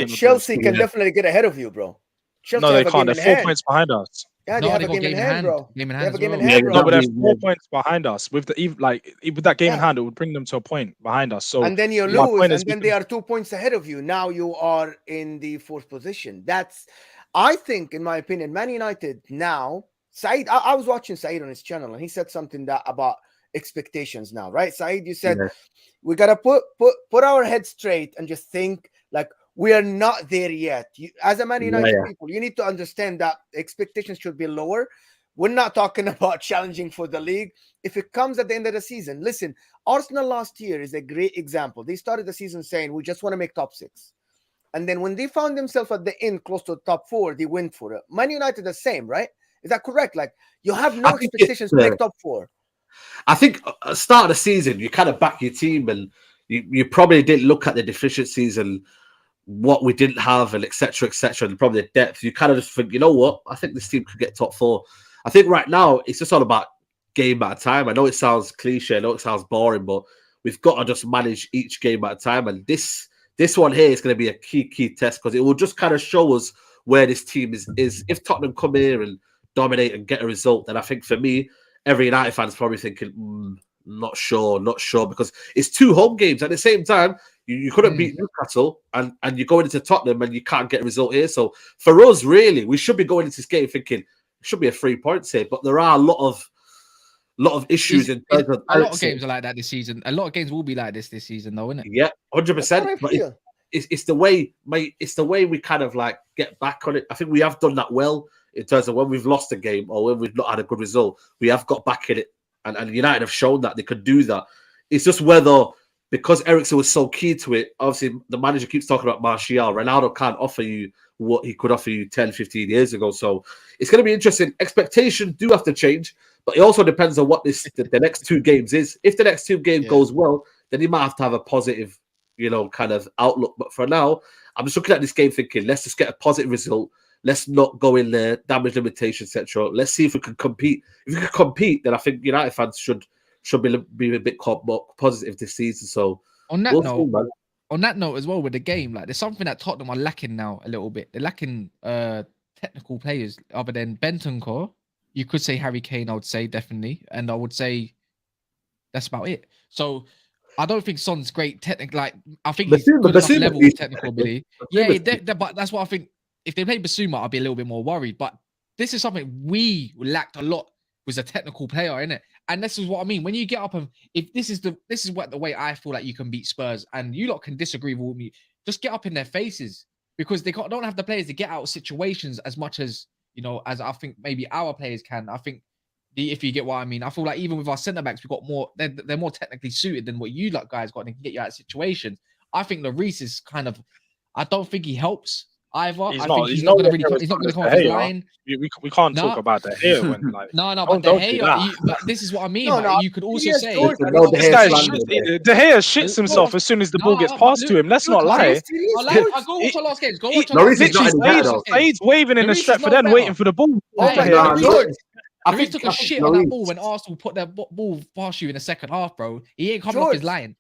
Chelsea can definitely get ahead of you, bro. Chelsea no, they can't. They're 4 points behind us. Yeah, they have a game in hand, bro. Game in hand, No, but they're 4 points behind us. With that game in hand, it would bring them to a point behind us. So and then you lose, and then they are 2 points ahead of you. Now you are in the 4th position. I think, in my opinion, Man United now. Saeed, I was watching Saeed on his channel, and he said something about expectations now, right? Saeed, you said we gotta put our head straight and just think like we are not there yet. As a Man United people, you need to understand that expectations should be lower. We're not talking about challenging for the league. If it comes at the end of the season, listen, Arsenal last year is a great example. They started the season saying we just want to make top 6. And then when they found themselves at the end, close to the top 4, they went for it. Man United the same, right? Is that correct? Like, you have no expectations to make top 4. I think at the start of the season, you kind of back your team, and you probably didn't look at the deficiencies and what we didn't have, and etc., and probably the depth. You kind of just think, you know what? I think this team could get top 4. I think right now it's just all about game at a time. I know it sounds cliche, I know it sounds boring, but we've got to just manage each game at a time. And this one here is going to be a key test because it will just kind of show us where this team is. If Tottenham come here and dominate and get a result, then I think for me, every United fan's probably thinking, not sure, because it's 2 home games. At the same time, you couldn't beat Newcastle, and you're going into Tottenham and you can't get a result here. So for us, really, we should be going into this game thinking it should be a 3 points here. But there are a lot of issues in terms of a lot of games are like that this season. A lot of games will be like this season, though, isn't it? Yeah, 100%. But it's the way, mate. It's the way we kind of like get back on it. I think we have done that well in terms of when we've lost a game or when we've not had a good result. We have got back in it, and United have shown that they could do that. It's just whether, because Eriksen was so key to it, obviously the manager keeps talking about Martial. Ronaldo can't offer you what he could offer you 10, 15 years ago. So it's going to be interesting. Expectations do have to change, but it also depends on what the next 2 games is. If the next 2 games goes well, then he might have a positive, kind of outlook. But for now, I'm just looking at this game thinking, let's just get a positive result. Let's not go in there, damage limitation, etc. Let's see if we can compete. If we can compete, then I think United fans should be a bit more positive this season. So on that note as well, with the game, like there's something that Tottenham are lacking now a little bit. They're lacking technical players other than Bentancur. You could say Harry Kane, I would say definitely, and I would say that's about it. So I don't think Son's great technical. Like I think he's good enough level with technical ability. Yeah, but that's what I think. If they played Basuma, I'd be a little bit more worried. But this is something we lacked a lot, was a technical player, innit? And this is what I mean. When you get up and if this is what the way I feel like you can beat Spurs, and you lot can disagree with me, just get up in their faces, because they don't have the players to get out of situations as much as as I think maybe our players can. I think if you get what I mean, I feel like even with our centre backs, we've got more. They're more technically suited than what you lot guys got, and they can get you out of situations. I think Lloris is kind of. I don't think he helps. Either he's I not. think he's not going to really. He's not going to come off his line. We can't talk about De Gea when like. No, but De Gea. But this is what I mean. No, you could also say this guy De Gea shits himself as soon as the ball gets passed to him. Let's not lie. I go watch our last games. Go watch our last games. Saeed's waving in the Stretford End, waiting for the ball. I think took a shit on that ball when Arsenal put their ball past you in the second half, bro. He ain't coming off his line.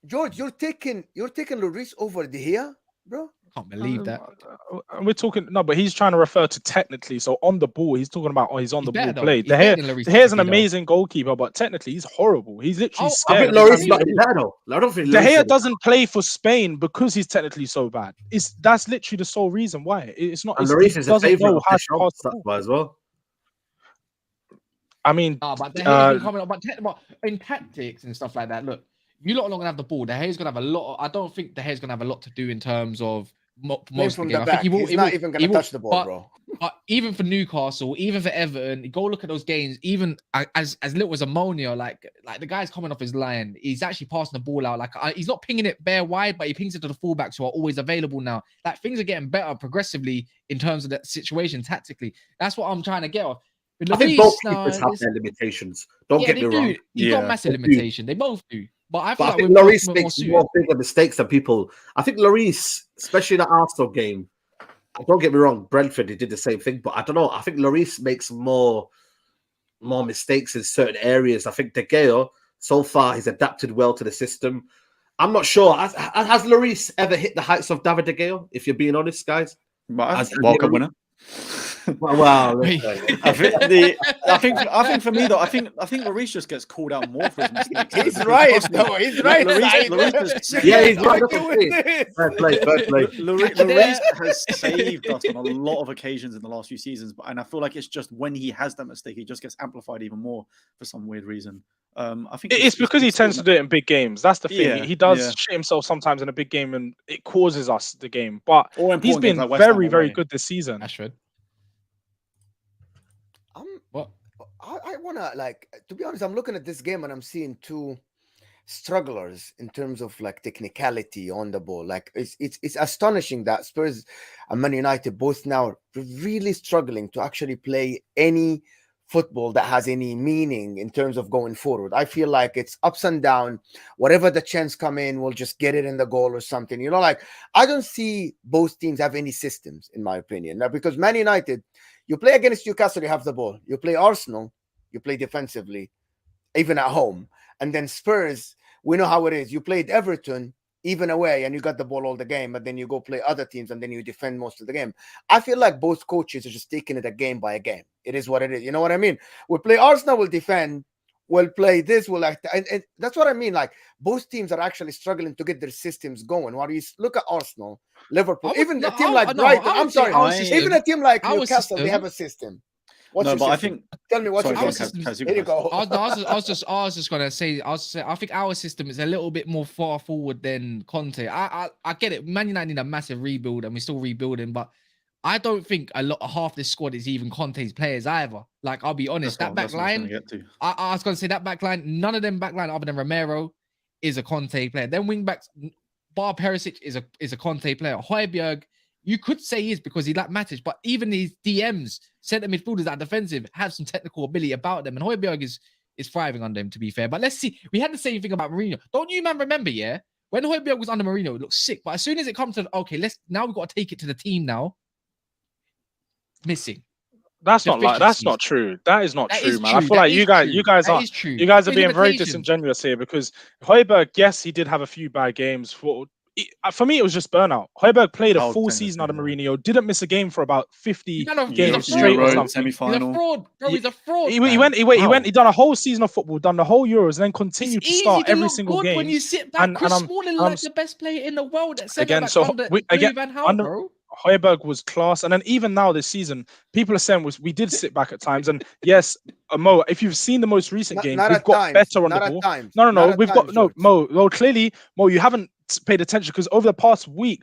George, you're taking Lloris over De Gea, bro. Can't believe that. We're talking but he's trying to refer to technically. So on the ball, he's talking about he's on the ball play. De Gea's an amazing goalkeeper, but technically he's horrible. He's literally scared. I think Lloris not bad though. I don't think De Gea doesn't play for Spain because he's technically so bad. That's literally the sole reason why. It's not. And Lloris is a favorite as well. I mean, but De Gea's been coming up, but in tactics and stuff like that. Look, you lot are not gonna have the ball. De Gea's gonna have a lot. I don't think De Gea's gonna have a lot to do in terms of. Most from the game. I think he's not even going to touch the ball, bro. But even for Newcastle, even for Everton, go look at those games. Even as little as ammonia, like the guy's coming off his line, he's actually passing the ball out. Like he's not pinging it bare wide, but he pings it to the fullbacks who are always available now. Like things are getting better progressively in terms of that situation tactically. That's what I'm trying to get off. I think both keepers have their limitations. Don't get me wrong. He's got massive limitation. They both do. But I think Lloris makes more bigger mistakes than people. I think Lloris, especially in the Arsenal game, don't get me wrong, Brentford, he did the same thing, but I don't know. I think Lloris makes more mistakes in certain areas. I think De Gea, so far, he's adapted well to the system. I'm not sure. Has Lloris ever hit the heights of David De Gea, if you're being honest, guys? World Cup winner. Wow. I think for me though, I think Lloris just gets called out more for his mistakes. He's right, though. He's right. He's right. Fair play. Lloris has saved us on a lot of occasions in the last few seasons, and I feel like it's just when he has that mistake, he just gets amplified even more for some weird reason. I think it's because he tends to do it in big games. That's the thing. He does shit himself sometimes in a big game, and it causes us the game. But he's been very, very good this season. Rashford. I want to, to be honest, I'm looking at this game and I'm seeing 2 strugglers in terms of technicality on the ball. It's astonishing that Spurs and Man United both now really struggling to actually play any football that has any meaning in terms of going forward. I feel like it's ups and down. Whatever the chance come in, we'll just get it in the goal or something. I don't see both teams have any systems, in my opinion. Now, because Man United, you play against Newcastle, you have the ball. You play Arsenal, you play defensively, even at home. And then Spurs, we know how it is. You played Everton, even away, and you got the ball all the game, but then you go play other teams and then you defend most of the game. I feel like both coaches are just taking it a game by a game. It is what it is. You know what I mean? We'll play Arsenal, we'll defend, we'll play this, we'll act. And that's what I mean. Like, both teams are actually struggling to get their systems going. While you look at Arsenal, Liverpool, even a team like Brighton, I'm sorry, even a team like Newcastle, they have a system. What's no, but system? I think. Tell me what's Sorry, your system. Here you go. I was just gonna say, I think our system is a little bit more far forward than Conte. I get it. Man United need a massive rebuild, and we're still rebuilding, but I don't think half this squad is even Conte's players either. Like, I'll be honest, that back line. I was gonna say that back line. None of them back line other than Romero is a Conte player. Then wing backs, Bar Perisic is a Conte player. Højbjerg, you could say he is because he like Matic, but even these DMs, centre midfielders that are defensive, have some technical ability about them. And Højbjerg is thriving under him, to be fair. But let's see. We had the same thing about Mourinho. Don't you man remember, yeah? When Højbjerg was under Mourinho, it looked sick. But as soon as it comes to, okay, now we've got to take it to the team now. Missing. That's not true. That is not true, man. I feel like you guys are being very disingenuous here, because Højbjerg, yes, he did have a few bad games. For me, it was just burnout. Højbjerg played a full season under Mourinho, didn't miss a game for about 50 games straight or something. He's a fraud, bro. He's a fraud. He done a whole season of football, done the whole Euros, and then continued to start every single game. When you sit back, Chris Smalling like the best player in the world at centre back under Højbjerg was class, and then even now this season, people are saying we did sit back at times, and yes, Mo, if you've seen the most recent game, we've got better on the ball. No, we've got no Mo. Well, clearly, Mo, you haven't paid attention, because over the past week,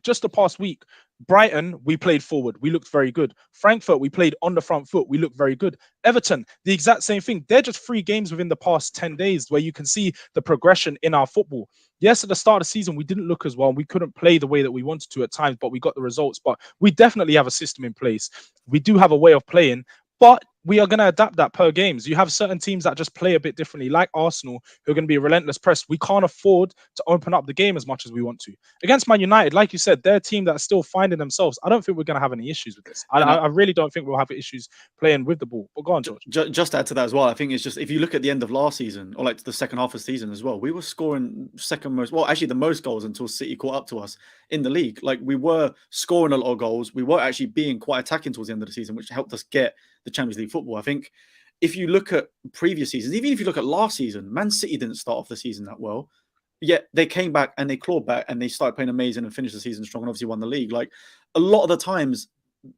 Brighton, we played forward. We looked very good. Frankfurt, we played on the front foot. We looked very good. Everton, the exact same thing. They're just 3 games within the past 10 days where you can see the progression in our football. Yes, at the start of the season, we didn't look as well. We couldn't play the way that we wanted to at times, but we got the results. But we definitely have a system in place. We do have a way of playing, but we are going to adapt that per games. You have certain teams that just play a bit differently, like Arsenal, who are going to be relentless press. We can't afford to open up the game as much as we want to. Against Man United, like you said, they're a team that's still finding themselves. I don't think we're going to have any issues with this. I really don't think we'll have issues playing with the ball. But go on, George. Just to add to that as well, I think it's just, if you look at the end of last season, or like the second half of the season as well, we were scoring the most goals until City caught up to us in the league. Like, we were scoring a lot of goals. We were actually being quite attacking towards the end of the season, which helped us get the Champions League football. I think if you look at previous seasons, even if you look at last season, Man City didn't start off the season that well, yet they came back and they clawed back and they started playing amazing and finished the season strong and obviously won the league. Like, a lot of the times,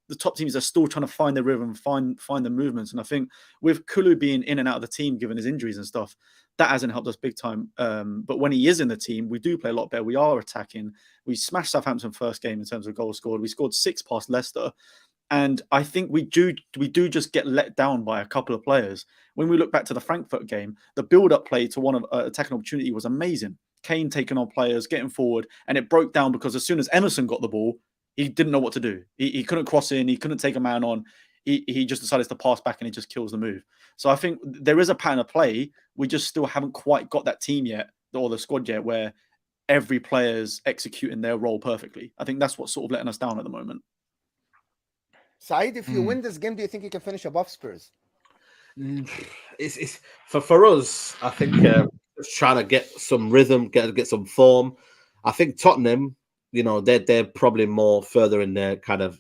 the top teams are still trying to find their rhythm, find the movements. And I think with Kulu being in and out of the team, given his injuries and stuff, that hasn't helped us big time. But when he is in the team, we do play a lot better. We are attacking. We smashed Southampton first game in terms of goals scored. We scored 6 past Leicester. And I think we do just get let down by a couple of players. When we look back to the Frankfurt game, the build-up play to one of attacking opportunity was amazing. Kane taking on players, getting forward, and it broke down because as soon as Emerson got the ball, he didn't know what to do. He couldn't cross in, he couldn't take a man on. He just decided to pass back and he just kills the move. So I think there is a pattern of play. We just still haven't quite got that team yet, or the squad yet, where every player's executing their role perfectly. I think that's what's sort of letting us down at the moment. Saeed, if you win this game, do you think you can finish above Spurs? It's for us, I think just trying to get some rhythm, get some form. I think Tottenham, they're probably more further in their kind of,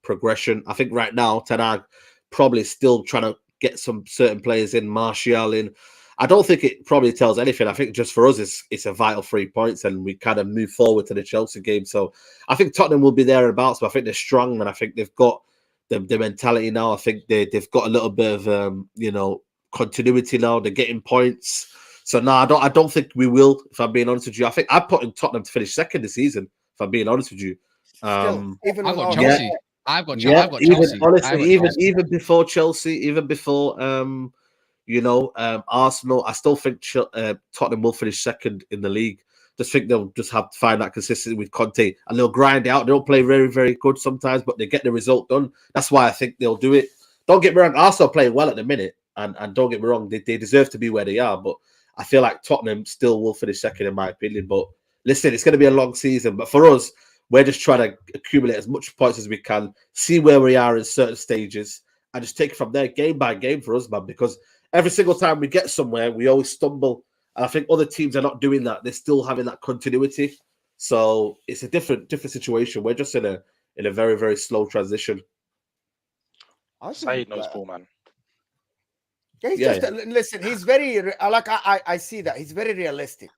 progression. I think right now, Ten Hag probably still trying to get some certain players in, Martial in. I don't think it probably tells anything. I think just for us, it's a vital 3 points, and we kind of move forward to the Chelsea game. So I think Tottenham will be thereabouts, but I think they're strong, and I think they've got the mentality now. I think they've got a little bit of continuity now. They're getting points. So no, I don't think we will, if I'm being honest with you. I think I put in Tottenham to finish second this season, if I'm being honest with you. Even I've got Chelsea. I've got Chelsea. Even before Chelsea, even before Arsenal, I still think Tottenham will finish second in the league. Just think they'll just have to find that consistency with Conte, and they'll grind it out. They don't play very, very good sometimes, but they get the result done. That's why I think they'll do it. Don't get me wrong, Arsenal playing well at the minute, and don't get me wrong, they deserve to be where they are, but I feel like Tottenham still will finish second in my opinion. But listen, it's going to be a long season, but for us, we're just trying to accumulate as much points as we can, see where we are in certain stages, and just take it from there, game by game for us, man, because every single time we get somewhere, we always stumble. And I think other teams are not doing that. They're still having that continuity. So it's a different situation. We're just in a very, very slow transition. I Saeed think, knows ball, man. he's Yeah, just listen. He's very like I see that he's very realistic.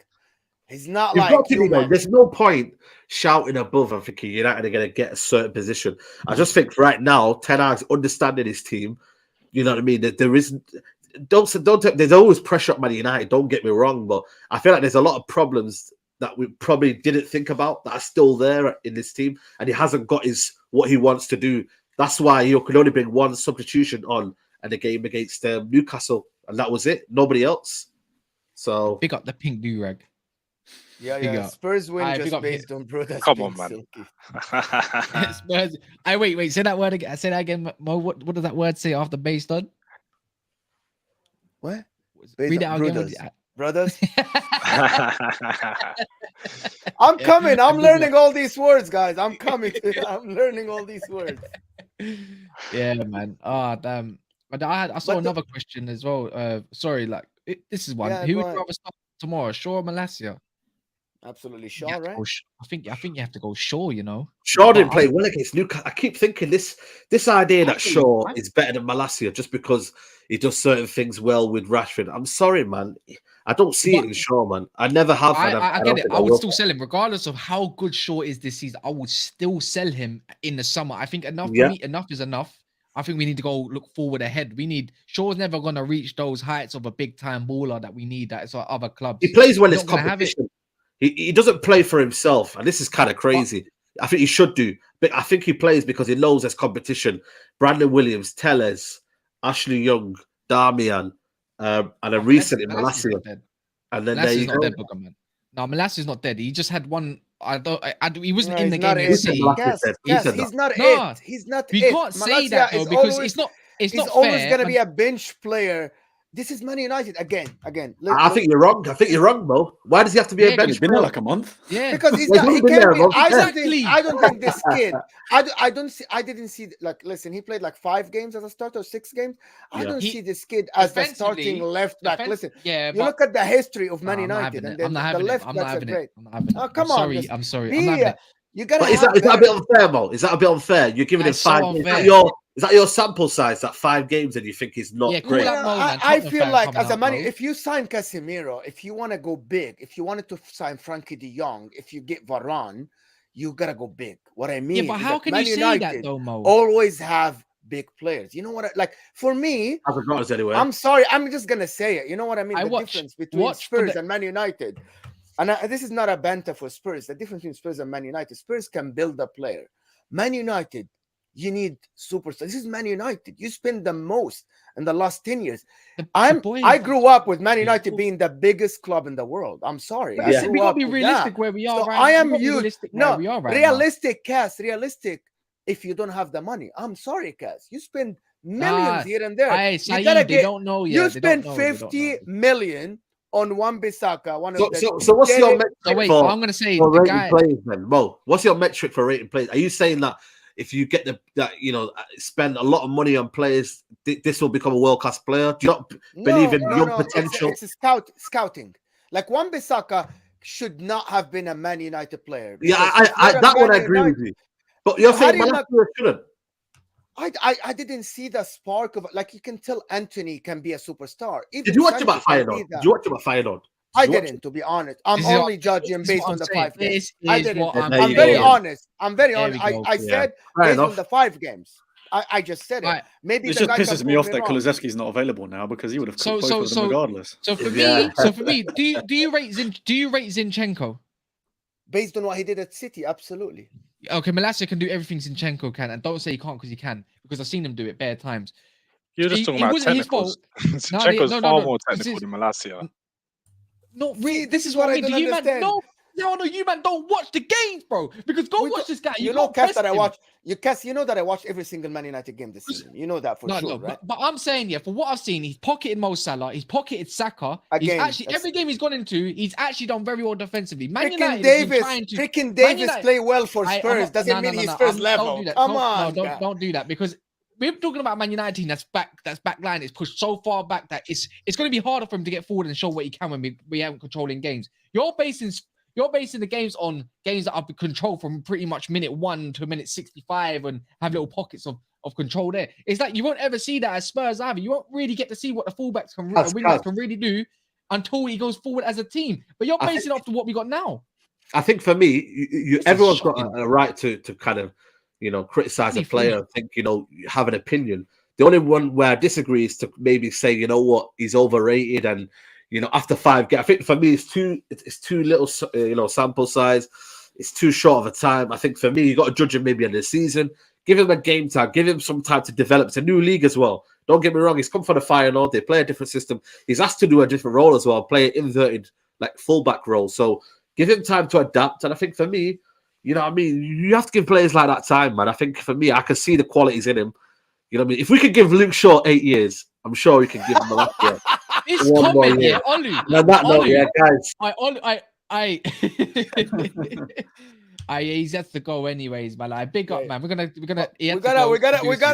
He's not You've like got to be, human. man. There's no point shouting above and thinking United are going to get a certain position. I just think right now, Ten Hag's understanding his team. You know what I mean? That there isn't. Don't. There's always pressure at Man United. Don't get me wrong, but I feel like there's a lot of problems that we probably didn't think about that are still there in this team, and he hasn't got what he wants to do. That's why you could only bring one substitution on at the game against Newcastle, and that was it. Nobody else. So Pick up the pink do-rag. Yeah, Big yeah. up. Spurs win Aye, just big up based on Brudas. Come being on, man. silky. Spurs. Wait. Say that word again. Say that again, Mo. What does that word say after based on? What? Read it out again. Brudas. Brothers. I'm coming. I'm learning all these words, guys. I'm coming. I'm learning all these words. Yeah, man. Oh, damn. But I saw another question as well. Sorry, like this is one. Yeah, Who go would ahead. rather start tomorrow, Shaw or Malacia? Absolutely You sure, have to right? go I think you have to go Shaw. You know. Shaw didn't But play well against Newcastle. I keep thinking this idea I that think- Shaw is better than Malacia just because he does certain things well with Rashford. I'm sorry, man. I don't see it in Shaw, man. I never have. and I don't get it. think I would will. still sell him, regardless of how good Shaw is this season. I would still sell him in the summer. I think enough Yeah. for me. Enough is enough. I think we need to go look forward ahead. Shaw's never gonna reach those heights of a big time baller that we need. That's at other clubs. He plays when We're it's not gonna have it. competition. He doesn't play for himself, and this is kind of crazy. I think he should do, but I think he plays because he knows there's competition. Brandon Williams, Telles, Ashley Young, Darmian, and a recently Malassia's Malacia. not dead. And then there Malassia's you not go. dead, Booker, man. No, Malassia's not dead. He just had one. He wasn't No, in he's the not game it. against City. Malacia said- he Yes, said he's that. not Nah, it. He's not We it. can't say Malacia that though is because always, it's not. It's he's not always fair. going to be a bench player. This is Man United again. I think you're wrong. I think you're wrong, Mo. Why does he have to be Yeah, a bench He's been player? there like a month. Yeah, because he's Well, not. he's He been can't there, be. bro. Exactly. I don't think this kid. I don't see. I didn't see. Like, listen, he played like 5 games as a starter, 6 games. I Yeah. don't see this kid as the starting left back. Listen, yeah, you look at the history of Man I'm not United, having and it. then I'm not the having it. left I'm not backs are having great. it. I'm not having it. Oh, come on, just I'm sorry. be, I'm not having it. you gotta But is have that a better- bit unfair, Mo? Is that a bit unfair? You're giving him That's so 5 games. unfair. Is that your sample size? That 5 games, and you think he's not Yeah, cool great? that Mo, man. I Tottenham feel fan like coming as a out, man, bro. if you sign Casemiro, if you want to go big, if you wanted to sign Frankie de Jong, if you get Varane, you gotta go big. What I mean, Yeah, but is how that can Man you say United that though, Mo? always have big players. You know what? Like for me, Hasn't got us anywhere. I'm sorry, I'm just gonna say it. You know what I mean? The difference between watch for Spurs and Man United, and this is not a banter for Spurs. The difference between Spurs and Man United: Spurs can build a player. Man United, you need superstars. This is Man United. You spend the most in the last 10 years. I grew up with Man United being the biggest club in the world. I'm sorry. But I listen, grew we gotta up be with realistic that. where we are So right I now. am We gotta be you. realistic where No, we are right now. realistic, Cass. Realistic. If you don't have the money, I'm sorry, Cass. You spend millions here and there. Aye, You Saeed, gotta they get. don't know You yet. They don't spend know, they don't 50 know. million on Wan-Bissaka. One of the So what's your metric So wait, for, I'm gonna say for the rating guy. players then, Mo? What's your metric for rating players? Are you saying that if you get spend a lot of money on players, this will become a world class player? Do you not believe in young potential? It's a scouting. Like Wan-Bissaka should not have been a Man United player. Yeah, because I if you're a that one I Man agree United- with you. But you're saying Harry Malacia shouldn't. I didn't see the spark of, like, you can tell Anthony can be a superstar. Even Did you watch him Sancho at can be Feyenoord? that. Did you watch him at Feyenoord? I didn't, to be honest. I'm This is only what- judging this is based what on I'm the saying. 5 games. This I is didn't. what I'm There I'm you very go. honest. I'm very There honest. we go. I Yeah. said Fair based on enough. the 5 games. I just said it. Right. Maybe It the just guy can pisses me prove off that wrong. Kulusevski's not available now because he would have cooked both of them regardless. So for Yeah. me, do you rate Zinchenko? Based on what he did at City, absolutely. Okay, Malacia can do everything Zinchenko can, and don't say he can't because he can, because I've seen him do it bare times. You're just talking It about wasn't his technicals. fault. Zinchenko's No, far no. more This technical is- than Malacia. No, See, this is what I mean. don't Do you man? understand. No, you man don't watch the games, bro. Because go We watch don't- this guy. You know, can't Cass, press that I him. watch. You know that I watch every single Man United game this season. You know that for sure, right? But I'm saying, yeah, for what I've seen, he's pocketed Mo Salah, he's pocketed Saka. He's Again, actually that's- every game he's gone into, he's actually done very well defensively. Man Freaking United has been Davis, trying to. freaking Man Davis United- play well for I'm Spurs. not- Doesn't mean he's first level. Don't do that. Come Don't- on, no, Cass. don't do that, because we're talking about Man United team that's back line is pushed so far back that it's going to be harder for him to get forward and show what he can when we haven't controlling games. You're basing the games on games that have been controlled from pretty much minute 1 to minute 65 and have little pockets of control there. It's like you won't ever see that as Spurs either. You won't really get to see what the fullbacks and wingbacks can really do until he goes forward as a team. But you're basing it off to what we got now. I think for me, everyone's got a right to kind of, criticize a player and think, have an opinion. The only one where I disagree is to maybe say, you know what, he's overrated and, after 5 games, I think for me it's too little, sample size. It's too short of a time. I think for me, you got to judge him maybe in the season. Give him a game time. Give him some time to develop. It's a new league as well. Don't get me wrong. He's come for the Feyenoord. They play a different system. He's asked to do a different role as well, play an inverted fullback role. So give him time to adapt. And I think for me, you have to give players like that time, man. I think for me, I can see the qualities in him. You know what I mean? If we could give Luke Shaw 8 years, I'm sure we can give him the last year. This comment here, Olu. On that note, yeah, guys. He's has to go anyways, man. Big up, man. We got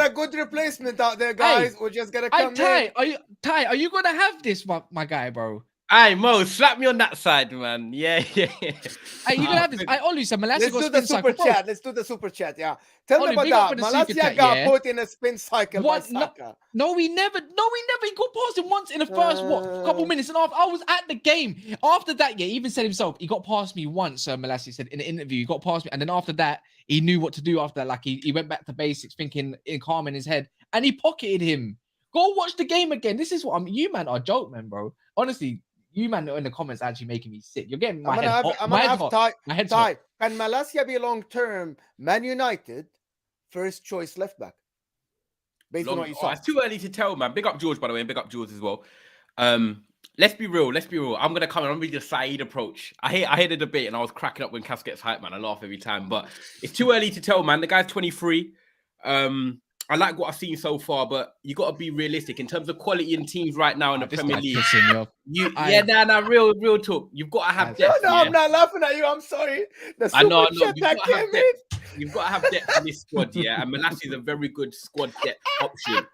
a good replacement out there, guys. We're just gonna come in. Are you gonna have this, my guy, bro? Hey, Mo, slap me on that side, man. Yeah. Hey, you gonna have this? Olu said Let's do the super chat. Let's do the super chat. Yeah. Tell me about that. Malacia got put in a spin cycle by Saka. No, he never. He got past him once in the first couple minutes, and after I was at the game. After that, he even said himself, he got past me once. Malacia said in an interview, he got past me, and then after that, he knew what to do. After that, like he went back to basics, thinking calm in his head, and he pocketed him. Go watch the game again. This is what you man are joke, man, bro. Honestly. You man in the comments actually making me sick. You're getting my head hot. I'm gonna have Ty. Can Malacia be long term Man United first choice left back? Based on what you saw. It's too early to tell, man. Big up George, by the way, and big up George as well. Let's be real. I'm gonna come and I'm read the Saeed approach. I hear the debate, and I was cracking up when Cass gets hyped, man. I laugh every time, but it's too early to tell, man. The guy's 23. I like what I've seen so far, but you got to be realistic in terms of quality in teams right now in the Premier League. Real talk. You've got to have depth. No, I'm not laughing at you. I'm sorry. I know. You've got to have depth in this squad, yeah. And Malacia is a very good squad depth option.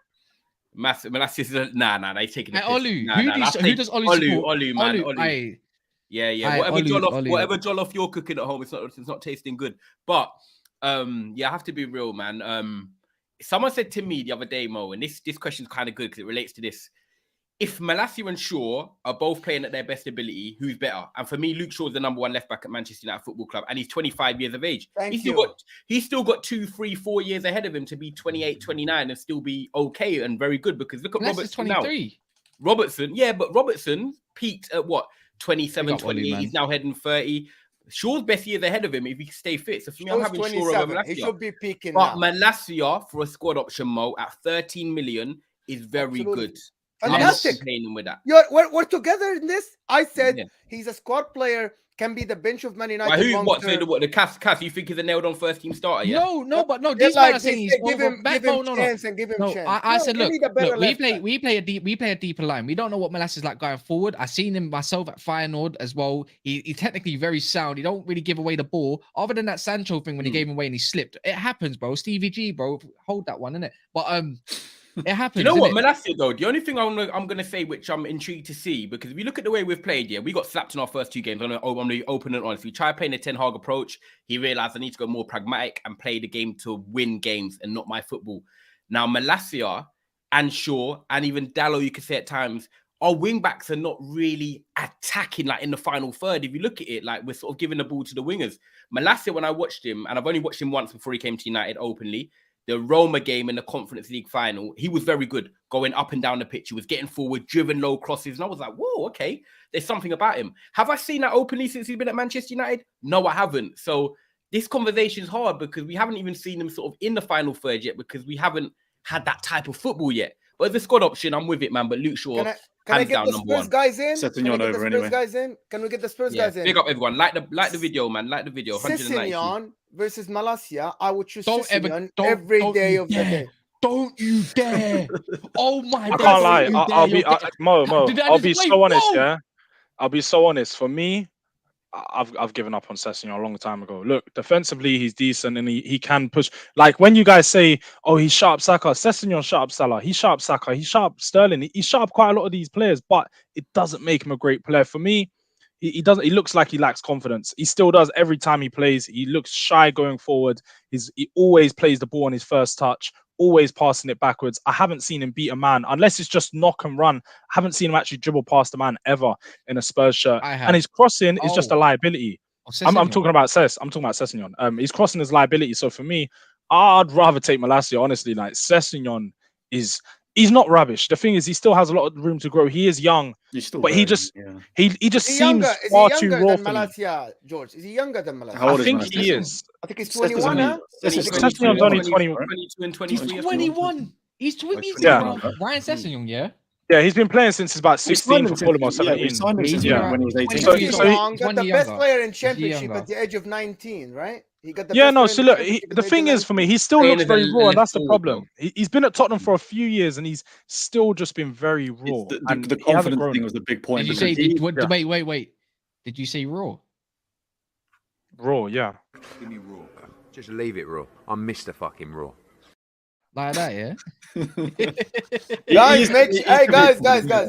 Malacia is he's taking it. Who does Olu support? Olu, man. Olu. Yeah. Whatever jollof you're cooking at home, it's not tasting good. But I have to be real, man. Someone said to me the other day, Mo, and this question is kind of good because it relates to this. If Malacia and Shaw are both playing at their best ability, who's better? And for me, Luke Shaw is the number 1 left back at Manchester United Football Club, and he's 25 years of age. He's still got 2, 3, 4 years ahead of him to be 28, 29 and still be okay and very good. Because look at Robertson 23. Now. But Robertson peaked at what? 27, 28. He's now heading 30. Shaw's best years ahead of him if he can stay fit. So for me, I'm having Shaw over Malacia. He should be peaking but now. Malacia for a squad option, Mo, at 13 million is very good. Fantastic. I'm complaining with that. We're together in this. I said he's a squad player, can be the bench of Man United. The Cass, you think he's a nailed on first team starter? Yeah? No. These guys are saying he's give him chance and give him chance. I said, look, we play a deeper line. We don't know what Malacia's like going forward. I seen him myself at Feyenoord as well. He's technically very sound. He don't really give away the ball. Other than that Sancho thing when he gave him away and he slipped. It happens, bro. Stevie G, bro. Hold that one, innit? But it happens. You know what, Malacia, though? The only thing I'm going to say, which I'm intrigued to see, because if you look at the way we've played, we got slapped in our first 2 games. I'm going to open and honest. We tried playing the Ten Hag approach. He realized I need to go more pragmatic and play the game to win games and not my football. Now, Malacia and Shaw and even Dallo, you could say at times, our wing backs are not really attacking like in the final third. If you look at it, like we're sort of giving the ball to the wingers. Malacia, when I watched him, and I've only watched him once before he came to United openly, the Roma game in the Conference League final, he was very good, going up and down the pitch. He was getting forward, driven low crosses. And I was like, whoa, okay, there's something about him. Have I seen that openly since he's been at Manchester United? No, I haven't. So this conversation is hard because we haven't even seen him sort of in the final third yet because we haven't had that type of football yet. But as a squad option, I'm with it, man. But Luke Shaw, can I get the Spurs guys in? Can we get the Spurs guys in? Big up everyone. Like the video, man. Like the video. Sessegnon versus Malacia. I would choose Sessegnon every day of the day. Don't you dare! Oh my God! I can't lie. I'll be so honest. Yeah, I'll be so honest. For me, I've given up on Sessegnon a long time ago. Look, defensively, he's decent and he can push. Like when you guys say, oh, he's sharp Saka, Sessegnon sharp Salah, he's sharp Saka, he's sharp Sterling, he's sharp quite a lot of these players, but it doesn't make him a great player. For me, he doesn't. He looks like he lacks confidence. He still does every time he plays. He looks shy going forward. He always plays the ball on his first touch, always passing it backwards. I haven't seen him beat a man unless it's just knock and run. I haven't seen him actually dribble past a man ever in a Spurs shirt. And his crossing is just a liability. I'm talking about Sessegnon. His crossing is liability. So for me, I'd rather take Malacia. Honestly, like Sessegnon he's not rubbish. The thing is, he still has a lot of room to grow. He is young, but he just seems far too raw for me. Malacia, George? Is he younger than Malacia? I think he is. I think he's 21 now. Sessegnon's only 21. 22 and 23. He's 21. He's 20. Yeah. Ryan Sessegnon, yeah. Yeah, he's been playing since he's about 16 for Fulham or 17. We signed him since when he was 18. So he got the best player in Championship at the age of 19, right? He got the So look, the thing is for me, he still looks very raw, and that's the problem. He's been at Tottenham for a few years, and he's still just been very raw. The confidence thing was the big point. Did you say? Wait. Did you say raw? Raw, yeah. Give me raw. Just leave it raw. I'm Mr. fucking raw. Like that, yeah. guys,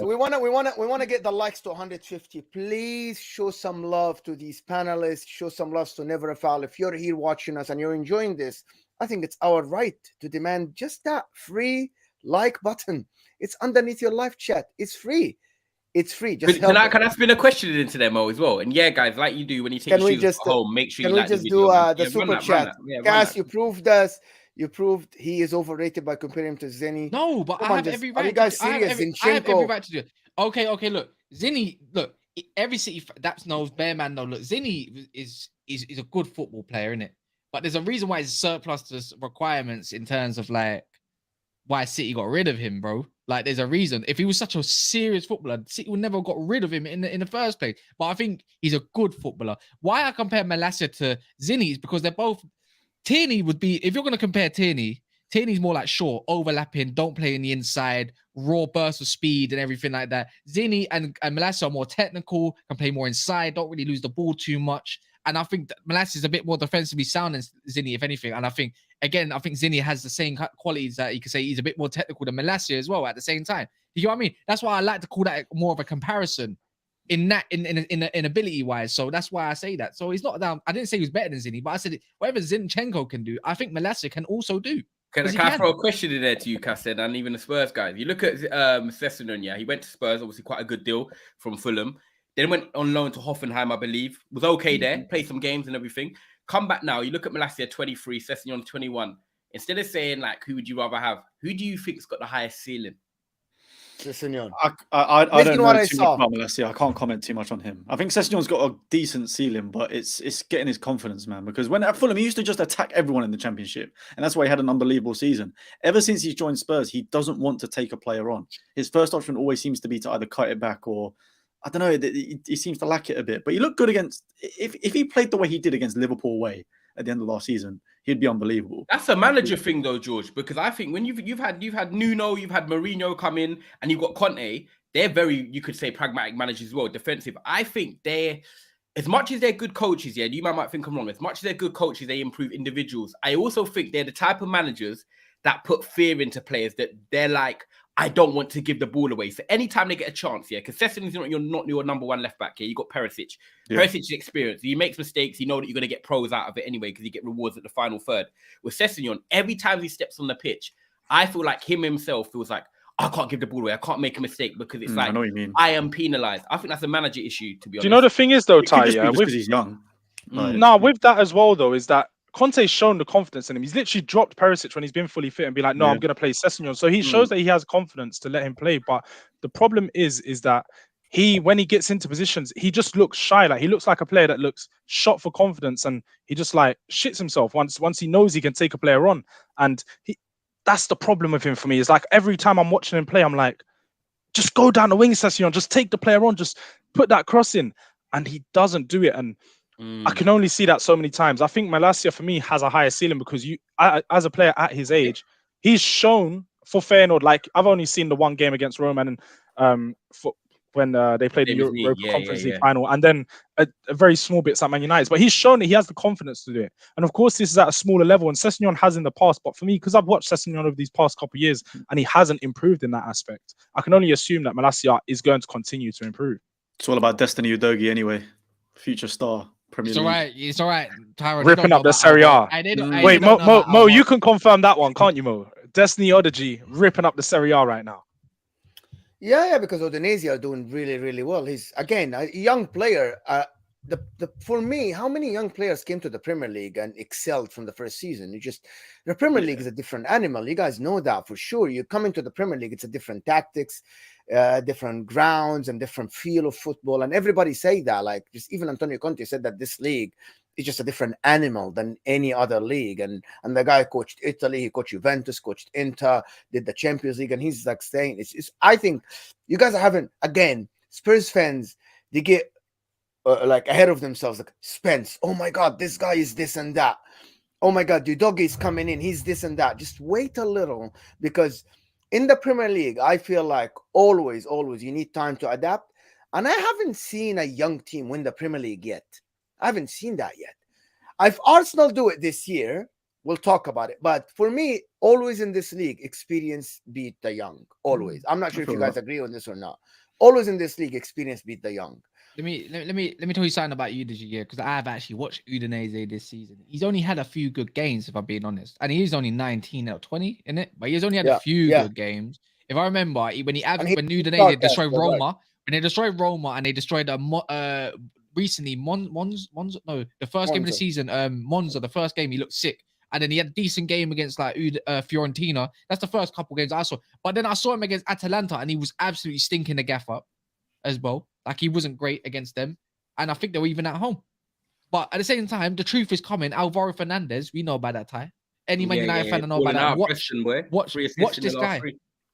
we wanna get the likes to 150. Please show some love to these panelists. Show some love to Never a Foul. If you're here watching us and you're enjoying this, I think it's our right to demand just that free like button. It's underneath your live chat. It's free. It's free. Just can I spin a question into them as well? And yeah, guys, like you do when you take shoes home, make sure you like the video. Can we just do the super chat? Guys, you proved us. You proved he is overrated by comparing him to Zenny. No, but I have every right. Are you guys serious? I have every right to do it. Okay, look. Zenny, look, every City that knows, Bear Man knows, look, Zenny is a good football player, isn't it? But there's a reason why he's surplus to requirements in terms of like why City got rid of him, bro. Like there's a reason. If he was such a serious footballer, City would never have got rid of him in the first place. But I think he's a good footballer. Why I compare Malacia to Zenny is because they're both. Tierney would be, if you're going to compare Tierney's more like short, overlapping, don't play in the inside, raw burst of speed and everything like that. Zenny and Malacia are more technical, can play more inside, don't really lose the ball too much. And I think Malacia is a bit more defensively sound than Zenny, if anything. And I think Zenny has the same qualities that you could say he's a bit more technical than Malacia as well at the same time. You know what I mean? That's why I like to call that more of a comparison. In ability wise, so that's why I say that. So he's not down. I didn't say he was better than Zenny, but I said whatever Zinchenko can do, I think Malacia can also do. Can I throw a question in there to you, Cassette, and even the Spurs guys? You look at Sessegnon, yeah, he went to Spurs, obviously quite a good deal from Fulham. Then went on loan to Hoffenheim, I believe. Was okay there, played some games and everything. Come back now, you look at Malacia, 23, Sessegnon, 21. Instead of saying like, who would you rather have? Who do you think's got the highest ceiling? Sessegnon. I don't know too much about Malacia. I can't comment too much on him. I think Sessegnon's got a decent ceiling, but it's getting his confidence, man. Because when at Fulham, he used to just attack everyone in the Championship, and that's why he had an unbelievable season. Ever since he's joined Spurs, he doesn't want to take a player on. His first option always seems to be to either cut it back or, I don't know, he seems to lack it a bit. But he looked good against, if he played the way he did against Liverpool away at the end of last season, he'd be unbelievable. That's a manager thing though, George, because I think when you've had Nuno, you've had Mourinho come in, and you've got Conte, they're very, you could say, pragmatic managers as well, defensive. I think they're, as much as they're good coaches, yeah, you might think I'm wrong, as much as they're good coaches, they improve individuals. I also think they're the type of managers that put fear into players, that they're like, I don't want to give the ball away. So anytime they get a chance, yeah, because Sessegnon is not your number one left back here. You got Perisic. Yeah. Perisic's experienced. He makes mistakes. You know that you're going to get pros out of it anyway because you get rewards at the final third. With Sessegnon, every time he steps on the pitch, I feel like him himself feels like, I can't give the ball away. I can't make a mistake because it's like, I am penalised. I think that's a manager issue, to be honest. Do you know the thing is, though, Ty? Yeah, because he's young. With that as well, though, is that Conte's shown the confidence in him. He's literally dropped Perisic when he's been fully fit and be like, no, I'm going to play Sessegnon. So he shows that he has confidence to let him play. But the problem is that when he gets into positions, he just looks shy. Like he looks like a player that looks shot for confidence, and he just like shits himself once he knows he can take a player on. And that's the problem with him for me. Is like every time I'm watching him play, I'm like, just go down the wing, Sessegnon, just take the player on, just put that cross in. And he doesn't do it. And I can only see that so many times. I think Malacia for me has a higher ceiling because as a player at his age, he's shown for Feyenoord. Like I've only seen the one game against Roma and when they played the Europa Conference League final, and then a very small bits at Man United. But he's shown that he has the confidence to do it. And of course, this is at a smaller level, and Sessegnon has in the past. But for me, because I've watched Sessegnon over these past couple of years, and he hasn't improved in that aspect, I can only assume that Malacia is going to continue to improve. It's all about Destiny Udogie anyway. Future star, Premier It's League. all right. It's all right. Tyron, Ripping up the Serie A. Wait, Mo, you can confirm that one, can't you, Mo? Destiny Udogie ripping up the Serie A right now. Yeah, because Udinese are doing really, really well. He's again a young player. For me, how many young players came to the Premier League and excelled from the first season? The Premier League is a different animal. You guys know that for sure. You come into the Premier League, it's a different tactics, different grounds, and different feel of football. And everybody say that. Like just even Antonio Conte said that this league is just a different animal than any other league. And the guy coached Italy, he coached Juventus, coached Inter, did the Champions League, and he's like saying it's I think you guys are having again Spurs fans. They get like ahead of themselves, like Spence. Oh my God, this guy is this and that. Oh my God, Udogie is coming in. He's this and that. Just wait a little, because in the Premier League, I feel like always you need time to adapt. And I haven't seen a young team win the Premier League yet. I haven't seen that yet. If Arsenal do it this year, we'll talk about it. But for me, always in this league, experience beat the young. Always. I'm not sure if you guys agree on this or not. Always in this league, experience beat the young. Let me tell you something about Udinese, because I've actually watched Udinese this season. He's only had a few good games, if I'm being honest, and he's only 19 out of 20 in it. But he's only had a few good games. If I remember, when Udinese destroyed Roma, when they destroyed Roma and they destroyed recently the first game of the season, Monza, the first game he looked sick, and then he had a decent game against like Fiorentina. That's the first couple games I saw. But then I saw him against Atalanta, and he was absolutely stinking the gaff up as well. Like he wasn't great against them, and I think they were even at home. But at the same time, the truth is coming. Alvaro Fernandez, we know about that tie. Any Man United fan know about that. Watch this guy.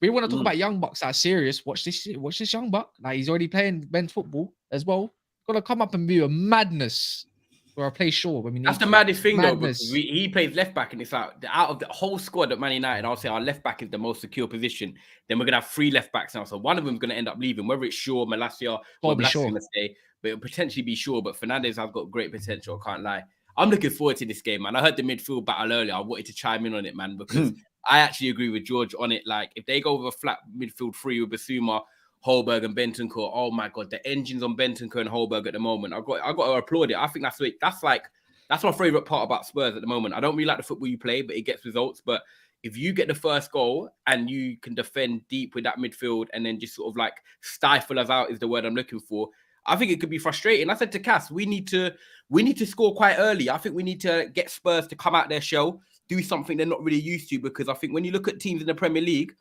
We want to talk about young bucks that are serious. Watch this young buck. Like he's already playing men's football as well. Gonna come up and be a madness. Or I play Shaw when we need. That's the maddest thing though, because he plays left back, and it's like out of the whole squad at Man United, I'll say our left back is the most secure position. Then we're gonna have 3 left backs now, so one of them's gonna end up leaving, whether it's Shaw, Malacia, or Malacia gonna stay, but it'll potentially be Shaw. But Fernandez has got great potential. I can't lie. I'm looking forward to this game, man. I heard the midfield battle earlier. I wanted to chime in on it, man, because I actually agree with George on it. Like if they go with a flat midfield 3 with Basuma, Holberg and Bentancur, oh my God, the engines on Bentancur and Holberg at the moment. I got to applaud it. I think that's my favorite part about Spurs at the moment. I don't really like the football you play, but it gets results. But if you get the first goal and you can defend deep with that midfield and then just sort of like stifle us out is the word I'm looking for, I think it could be frustrating. I said to Cass, we need to score quite early. I think we need to get Spurs to come out their shell, do something they're not really used to, because I think when you look at teams in the Premier League,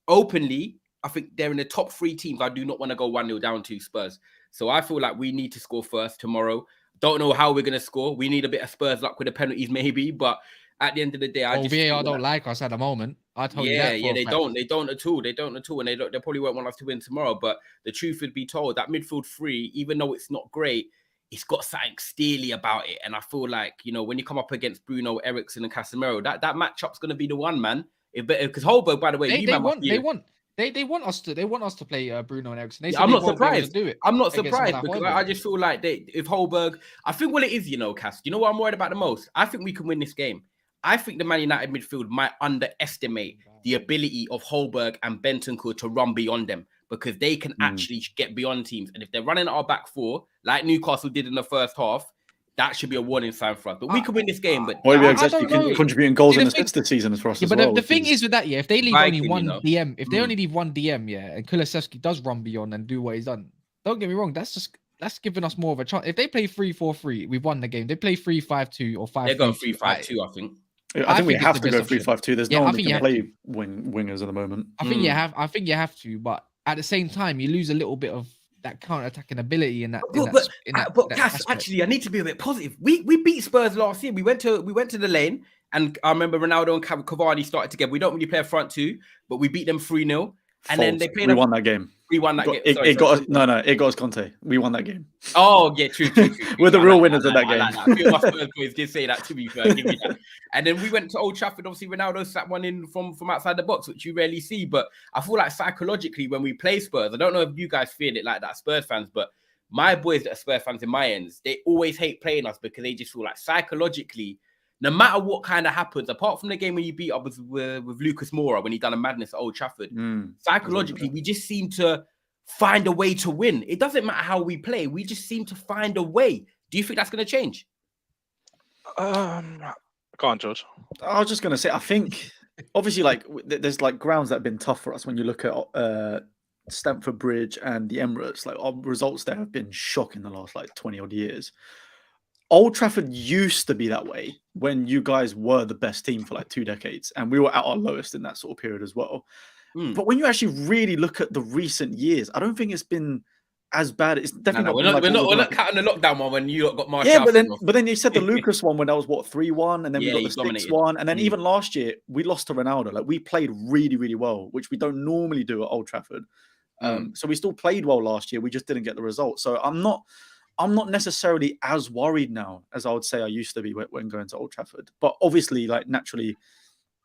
openly, I think they're in the top 3 teams I do not want to go 1-0 down to Spurs. So I feel like we need to score first tomorrow. Don't know how we're going to score. We need a bit of Spurs luck with the penalties maybe, but at the end of the day, VAR don't like us at the moment. I told you that. They don't at all. They don't at all, and they probably won't want us to win tomorrow. But the truth would be told, that midfield 3, even though it's not great, it's got something steely about it. And I feel like, you know, when you come up against Bruno, Eriksen, and Casemiro, that matchup's going to be the one, man. Because Holberg, by the way, they want us to play Bruno and Eriksen. I'm not surprised. I'm not surprised because I just feel like if Holberg, I think what it is, you know, Cass, you know what I'm worried about the most? I think we can win this game. I think the Man United midfield might underestimate the ability of Holberg and Bentancur to run beyond them, because they can actually get beyond teams. And if they're running our back 4, like Newcastle did in the first half, that should be a warning sign for us. But we could win this game. But contributing goals and assists this season for us as well. But the thing is with that, if they leave only one DM, if they only leave one DM, and Kulusevski does run beyond and do what he's done, don't get me wrong, that's giving us more of a chance. If they play 3-4-3, we've won the game. They play 3-5-2 or 5. They're going 3-5-2, I think. I think we have to go 3-5-2. There's no one that can play wingers at the moment. I think you have to, but at the same time, you lose a little bit of that counter-attacking ability in that. But Cass, actually, I need to be a bit positive. We beat Spurs last year. We went to the lane, and I remember Ronaldo and Cavani started together. We don't really play a front 2, but we beat them 3-0. And then they played. We won that game. We won that game. It got us Conte. We won that game. Oh yeah, true. We're the real winners of that game. A few of my Spurs boys did say that to me. Give me that. And then we went to Old Trafford. Obviously, Ronaldo sat one in from outside the box, which you rarely see. But I feel like psychologically, when we play Spurs, I don't know if you guys feel it like that, Spurs fans, but my boys that are Spurs fans in my ends, they always hate playing us because they just feel like psychologically, no matter what kind of happens, apart from the game when you beat up with Lucas Moura when he done a madness at Old Trafford, psychologically, we just seem to find a way to win. It doesn't matter how we play. We just seem to find a way. Do you think that's going to change? Go on, George. I was just going to say, I think obviously like there's like grounds that have been tough for us when you look at Stamford Bridge and the Emirates. Like our results there have been shocking the last like 20 odd years. Old Trafford used to be that way when you guys were the best team for like 2 decades, and we were at our lowest in that sort of period as well. But when you actually really look at the recent years, I don't think it's been as bad. It's definitely we're not counting the lockdown one when you got Marcus. Yeah, but then you said the Lucas one when that was what 3-1, and then we got the 6-1, and then even last year we lost to Ronaldo. Like we played really, really well, which we don't normally do at Old Trafford. So we still played well last year. We just didn't get the result. So I'm not necessarily as worried now as I would say I used to be when going to Old Trafford. But obviously, like naturally,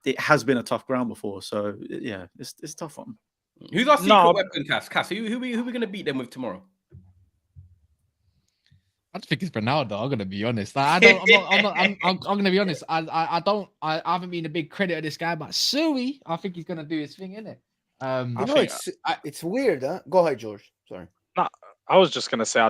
it has been a tough ground before. So yeah, it's a tough one. Who's our secret weapon, Cass? Cass, who we going to beat them with tomorrow? I just think it's Ronaldo. I'm gonna be honest. I'm gonna be honest. I haven't been a big critic of this guy, but Sui, I think he's gonna do his thing, innit? It's weird, huh? Go ahead, George. Sorry. No, I was just gonna say I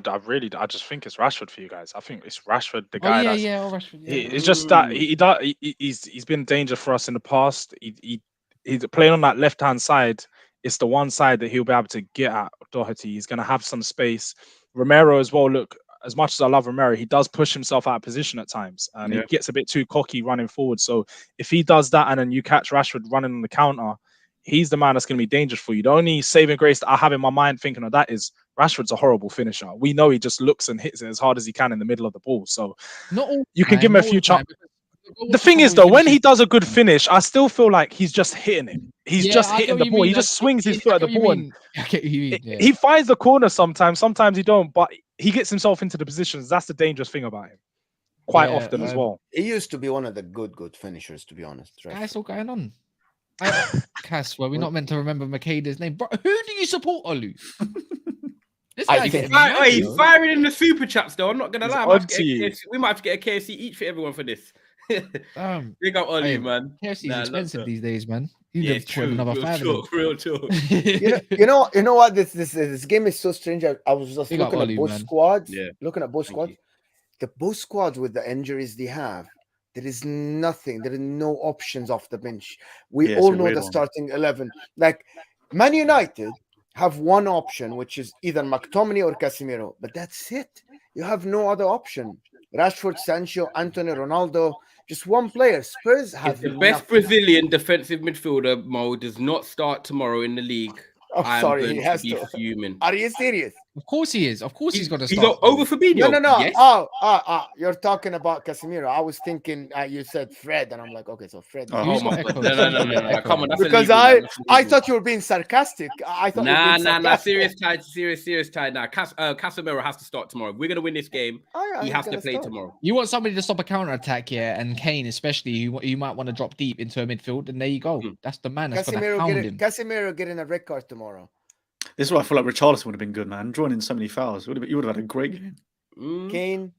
just think it's Rashford for you guys. I think it's Rashford, the guy. Rashford. Yeah. It's just that he's been danger for us in the past. He's playing on that left hand side. It's the one side that he'll be able to get at Doherty. He's gonna have some space. Romero as well. Look, as much as I love Romero, he does push himself out of position at times, and he gets a bit too cocky running forward. So if he does that, and then you catch Rashford running on the counter, he's the man that's going to be dangerous for you. The only saving grace that I have in my mind thinking of that is Rashford's a horrible finisher. We know he just looks and hits it as hard as he can in the middle of the ball. So you can give him a few chances. The thing is, though, when he does a good finish, I still feel like he's just hitting it. He's just hitting the ball. He just swings his foot at the ball. And he finds the corner sometimes. Sometimes he don't, but he gets himself into the positions. That's the dangerous thing about him. Quite often as well. He used to be one of the good finishers, to be honest. Right? That's all going on. Cass, well, we're not meant to remember Makeda's name. Bro, who do you support, Olu? He's firing in the super chats, though. I'm not gonna lie. We might have to get a KFC each for everyone for this. Big up Oli, man. KFC is expensive these days, man. You live for another real talk. you know what? This game is so strange. I was just looking at both squads. Yeah. Looking at both squads. The both squads with the injuries they have. There is nothing. There are no options off the bench. We all know the starting 11. Like Man United have one option, which is either McTominay or Casemiro, but that's it. You have no other option. Rashford, Sancho, Anthony, Ronaldo, just one player. Spurs have the best Brazilian defensive midfielder. Mo does not start tomorrow in the league. Oh, sorry, he has to be fuming. Are you serious? Of course he is. Of course he's going to start. He's over Fabinho. No. Yes. Oh, you're talking about Casemiro. I was thinking you said Fred, and I'm like, okay, so Fred. No. Come on, that's because I thought you were being sarcastic. I thought nah. Serious tie. Nah, Casemiro has to start tomorrow. If we're gonna win this game, he has to play tomorrow. You want somebody to stop a counter attack here, and Kane especially, you might want to drop deep into a midfield, and there you go. That's the man that's going to hound him. Casemiro getting a red card tomorrow. This is why I feel like Richarlison would have been good, man. Drawing in so many fouls, you would have had a great game. Kane.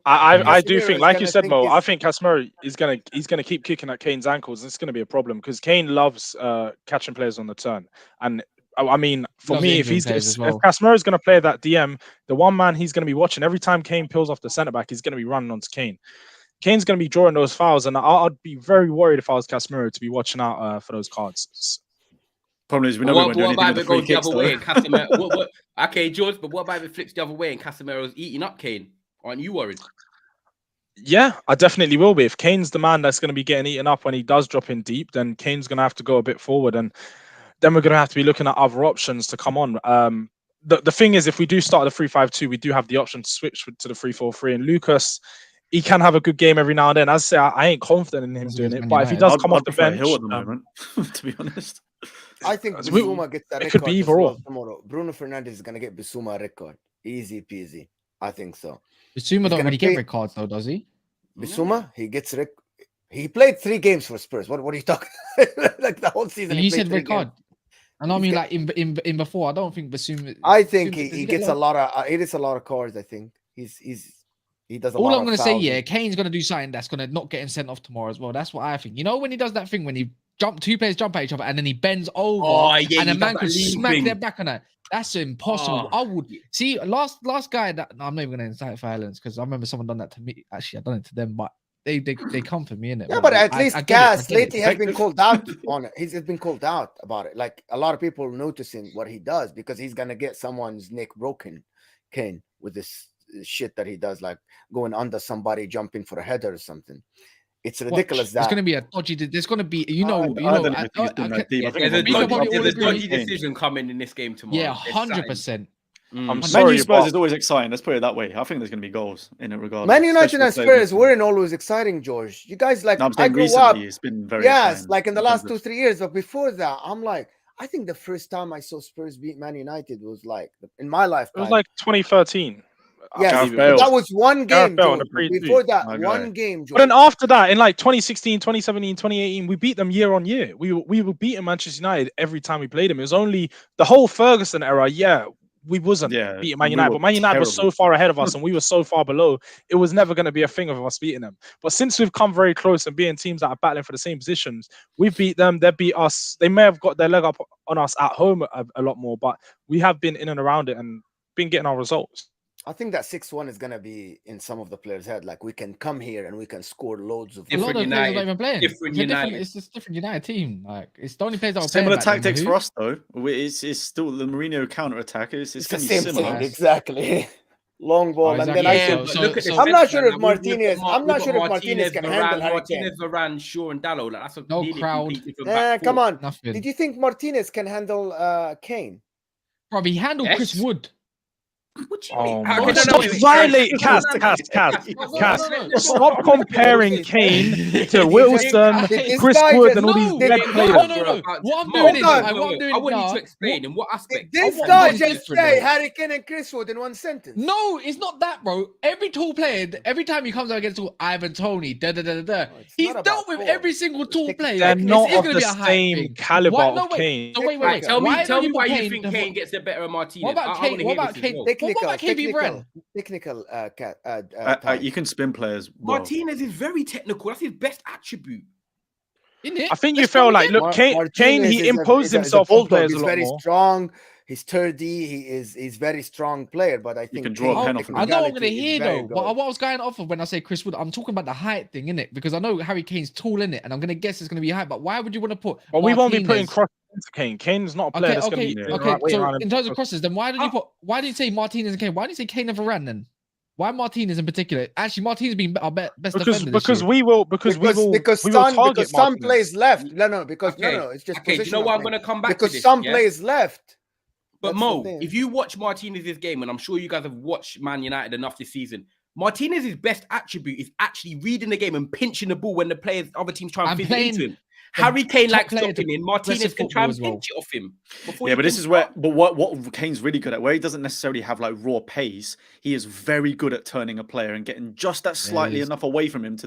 I do think, like you said, Mo, I think Casemiro is gonna keep kicking at Kane's ankles. It's gonna be a problem because Kane loves catching players on the turn. And I mean, for me, if Casemiro is gonna play that DM, the one man he's gonna be watching every time Kane peels off the centre back, he's gonna be running onto Kane. Kane's gonna be drawing those fouls, and I'd be very worried if I was Casemiro to be watching out for those cards. Problem is, we know what about if it goes the other way and Casemiro? Okay, George, but what about if it flips the other way and Casemiro's eating up Kane? Aren't you worried? Yeah, I definitely will be. If Kane's the man that's going to be getting eaten up when he does drop in deep, then Kane's going to have to go a bit forward, and then we're going to have to be looking at other options to come on. The thing is, if we do start the 3-5-2, we do have the option to switch to the 3-4-3, and Lucas, he can have a good game every now and then. As I say, I ain't confident in him doing it, but if he does come off the bench, Hill at the moment, to be honest. I think Bissouma gets that record. It could be either or. Tomorrow. Bruno Fernandes is going to get Bissouma a record. Easy peasy. I think so. Bissouma don't really get red cards though, does he? Bissouma, he gets he played 3 games for Spurs. What are you talking? Like the whole season. You said red card. And I mean, like in before, I don't think Bissouma. I think he gets a lot of cards. I think he does a lot. All I'm going to say, Kane's going to do something that's going to not get him sent off tomorrow as well. That's what I think. You know when he does that thing when he two players jump at each other and then he bends over and the man could smack their back on that. That's impossible. I would see last guy that no, I'm not even gonna incite violence because I remember someone done that to me. Actually, I done it to them, but they come for me in it. Yeah, but at least Gas lately has been Effective. called out on it. He's been called out about it. Like a lot of people noticing what he does because he's gonna get someone's neck broken, Kane, with this shit that he does, like going under somebody, jumping for a header or something. It's ridiculous. There's going to be a dodgy. There's going to be, There's a dodgy decision coming in this game tomorrow. Yeah, 100%. I'm sorry, Spurs is always exciting. Let's put it that way. I think there's going to be goals in it regardless. Man United and Spurs weren't always exciting, George. You guys like I grew up. It's been very exciting. Like in the last 2-3 years, but before that, I'm like, I think the first time I saw Spurs beat Man United was like in my lifetime. It was like 2013. Yes, that was one game. Before that, one game. But then after that, in like 2016, 2017, 2018, we beat them year on year. We were beating Manchester United every time we played them. It was only the whole Ferguson era. Yeah, we wasn't beating Man United, but Man United was so far ahead of us and we were so far below. It was never going to be a thing of us beating them. But since we've come very close and being teams that are battling for the same positions, we beat them. They beat us. They may have got their leg up on us at home a lot more, but we have been in and around it and been getting our results. I think that 6-1 is gonna be in some of the players' head. Like we can come here and we can score loads of. A lot of players are not even playing. It's just different United team. Like it's the only players that are playing. Similar tactics for us though. It's still the Mourinho counter attack. It's the same thing, exactly. Long ball, and then I'm not sure if Martinez. I'm not sure if Martinez can handle Harry Kane. Martinez, Varane, Shaw, and Dalot. Like that's a no crowd. Come on. Nothing. Did you think Martinez can handle Kane? Probably handle Chris Wood. What do you mean? Stop violating Cass. Stop comparing Kane to Wilson, Chris Wood, and all these dead players. No. What I'm doing is, I want you to explain in what aspect. This guy just say Harry Kane and Chris Wood in one sentence. No, it's not that, bro. Every tall player, every time he comes out against Ivan Toney, he's dealt with every single tall player. They're not of the same caliber of Kane. Wait. Tell me why you think Kane gets the better of Martinez. What about Kane? What about KP Brand? Technical, you can spin players. Well. Martinez is very technical. That's his best attribute. Isn't it? I think you felt like, look, Kane he imposed himself on players a lot very more. Strong. He's sturdy. He's very strong player. But I think you can draw a pen off. I know what I'm gonna hear though. But what I was going off of when I say Chris Wood, I'm talking about the height thing, innit? Because I know Harry Kane's tall in it, and I'm gonna guess it's gonna be height. But why would you want to put? Well, we won't be putting crosses into Kane. Kane's not a player that's gonna be. Okay. So in terms of crosses, then why did you put? Why did you say Martinez and Kane? Why did you say Kane and Varane then? Why Martinez in particular? Actually, Martinez being our best defender because we will some plays left. It's just okay. You know why I'm gonna come back because to this, some plays left. But Mo, if you watch Martinez's game, and I'm sure you guys have watched Man United enough this season, Martinez's best attribute is actually reading the game and pinching the ball when the other teams try and fit into him. Harry Kane likes stopping in. Martinez can try and pinch it off him. Yeah, but this is where. But what Kane's really good at, where he doesn't necessarily have like raw pace, he is very good at turning a player and getting just that slightly enough away from him to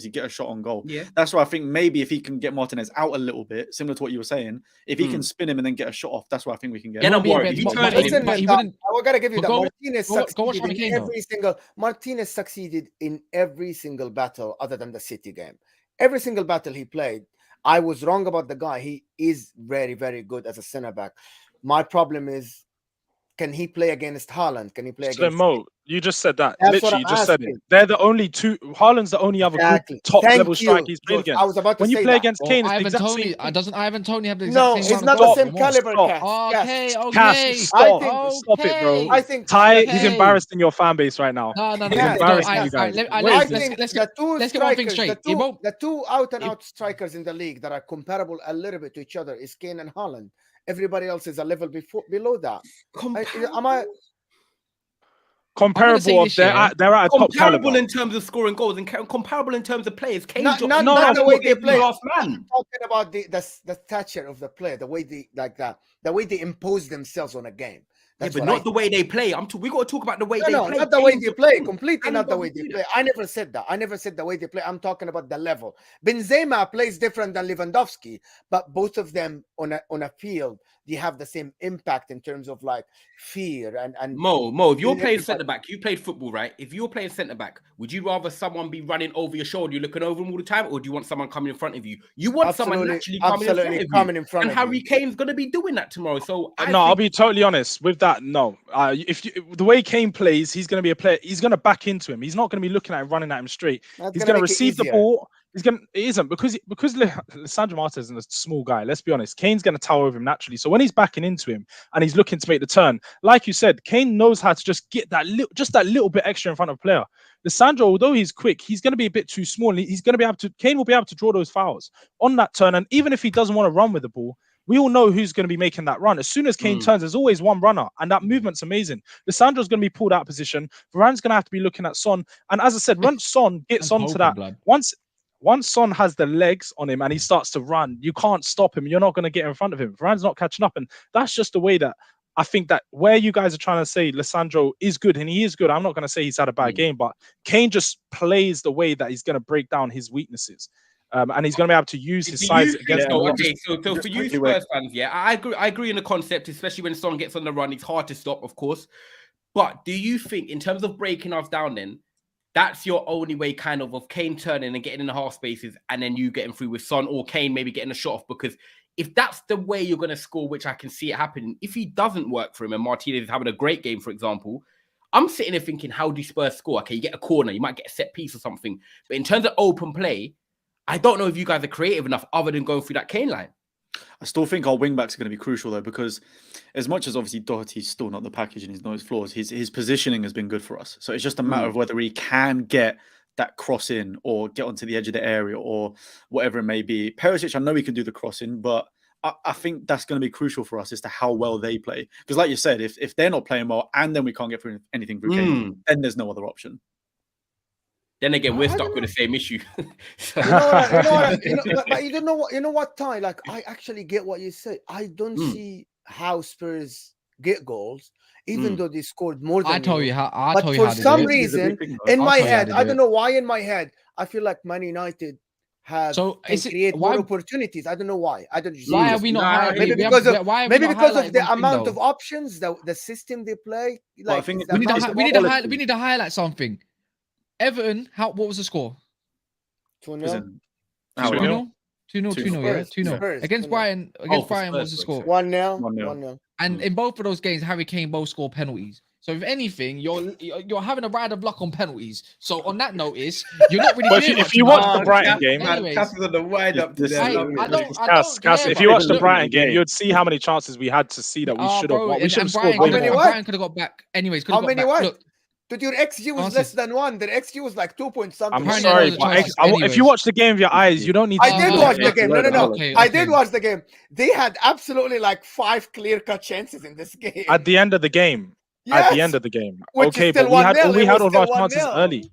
get a shot on goal. Yeah, that's why I think maybe if he can get Martinez out a little bit, similar to what you were saying, if he can spin him and then get a shot off, that's what I think we can get. Yeah, I gotta give you that. Martinez succeeded in every single battle other than the City game. Every single battle he played, I was wrong about the guy. He is very, very good as a center back. My problem is, can he play against Haaland? Can he play against Mo? You just said that. Literally, you just said it. They're the only two. Haaland's the only other good top level striker he's played against. I was about to when you play against Kane, it's Ivan exact Toney. same. Doesn't Ivan Toney have the exact same? No, it's not the same caliber. Okay. Stop it, bro. I think Ty, he's embarrassing your fan base right now. No. He's embarrassing you guys. Let's get one thing straight. The two out and out strikers in the league that are comparable a little bit to each other is Kane and Haaland. Everybody else is a level below that. Comparable, they're at a top caliber. Comparable in terms of scoring goals and comparable in terms of players. Kane not the way they play. Last man. Talking about the stature of the player, the way they impose themselves on a game. That's but what not the way they play. We got to talk about the way they No, play. not the way Kane's they the play. king. Completely And not the he way doesn't they do play. I never said that. I never said the way they play. I'm talking about the level. Benzema plays different than Lewandowski, but both of them on a field, they have the same impact in terms of like fear and Mo, if you're playing centre back, you played football, right? If you're playing centre back, would you rather someone be running over your shoulder, you're looking over them all the time, or do you want someone coming in front of you? You want someone naturally coming in front of you. And Harry Kane's going to be doing that tomorrow. So I'll be totally honest with that. No, the way Kane plays, he's going to be a player. He's going to back into him. He's not going to be looking at him, running at him straight. He's going to receive the ball. It isn't because Lisandro Martinez is a small guy. Let's be honest. Kane's going to tower over him naturally. So when he's backing into him and he's looking to make the turn, like you said, Kane knows how to just get that little bit extra in front of a player. Lisandro, although he's quick, he's going to be a bit too small. And Kane will be able to draw those fouls on that turn. And even if he doesn't want to run with the ball, we all know who's going to be making that run. As soon as Kane turns, there's always one runner, and that movement's amazing. Lisandro's going to be pulled out of position. Varane's going to have to be looking at Son. And as I said, once Son gets onto that, once Son has the legs on him and he starts to run, you can't stop him. You're not going to get in front of him. Varane's not catching up. And that's just the way that I think that where you guys are trying to say Lisandro is good, and he is good. I'm not going to say he's had a bad game, but Kane just plays the way that he's going to break down his weaknesses. And he's going to be able to use his size against them. Okay, so for you Spurs fans, I agree in the concept, especially when Son gets on the run. It's hard to stop, of course. But do you think, in terms of breaking us down then, that's your only way kind of Kane turning and getting in the half spaces and then you getting through with Son or Kane maybe getting a shot off? Because if that's the way you're going to score, which I can see it happening, if he doesn't work for him and Martinez is having a great game, for example, I'm sitting there thinking, how do Spurs score? Okay, you get a corner, you might get a set piece or something. But in terms of open play, I don't know if you guys are creative enough other than going through that Kane line. I still think our wing backs are going to be crucial though, because as much as obviously Doherty's still not the package and he's not his flaws, his positioning has been good for us. So it's just a matter of whether he can get that cross in or get onto the edge of the area or whatever it may be. Perisic, I know he can do the crossing, but I think that's going to be crucial for us as to how well they play. Because like you said, if they're not playing well and then we can't get through anything through Kane, then there's no other option. Then again, we're stuck with the same issue. But you don't know what, Ty? Like, I actually get what you say. I don't see how Spurs get goals, even though they scored more than I told you how. But for some reason, in my head, I don't know why. In my head, I feel like Man United have create more opportunities. I don't know why. I don't. Why are we not? Maybe because of the amount of options, the system they play. Like, well, I think we need to highlight something. Everton, what was the score? 2-0. 2-0, yeah, 2-0. Against Brighton, what was the score? 1-0. And in both of those games, Harry Kane both scored penalties. So if anything, you're having a ride of luck on penalties. So on that notice, you're not really. But if you watch the Brighton game, if you watch the Brighton game, you'd see how many chances we had to see that we should have. We should have scored. Brighton could have got back. Anyways, how many what? But your XG was less than 1. The XG was like 2 point something. I'm sorry, but if you watch the game with your eyes, you don't need to. I did watch the game. No. I did watch the game. They had absolutely like 5 clear-cut chances in this game. At the end of the game. Yes. At the end of the game. Which okay, but we had all our chances early.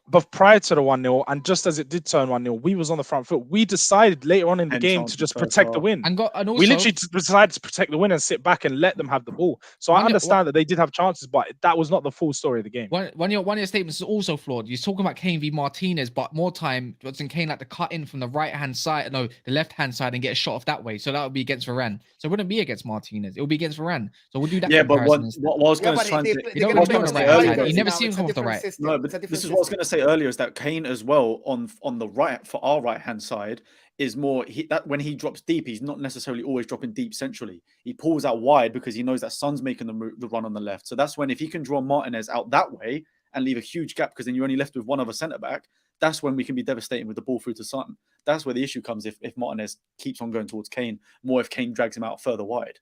But prior to the 1-0, and just as it did turn 1-0, we was on the front foot. We decided later on in the game to just protect the win. And also, we literally decided to protect the win and sit back and let them have the ball. So I understand that they did have chances, but that was not the full story of the game. One of your statements is also flawed. You're talking about Kane v Martinez, but more time, Watson Kane like to cut in from the right-hand side, the left-hand side and get a shot off that way. So that would be against Varane. So it wouldn't be against Martinez. It would be against Varane. So we'll do that. Yeah, but what I was going to say, you never see him come off the right. No, but this is what I was going to say earlier is that Kane as well on the right for our right hand side is more that when he drops deep, he's not necessarily always dropping deep centrally. He pulls out wide because he knows that Son's making the run on the left. So that's when if he can draw Martinez out that way and leave a huge gap because then you're only left with one other centre back, that's when we can be devastating with the ball through to Son. That's where the issue comes if Martinez keeps on going towards Kane, more if Kane drags him out further wide.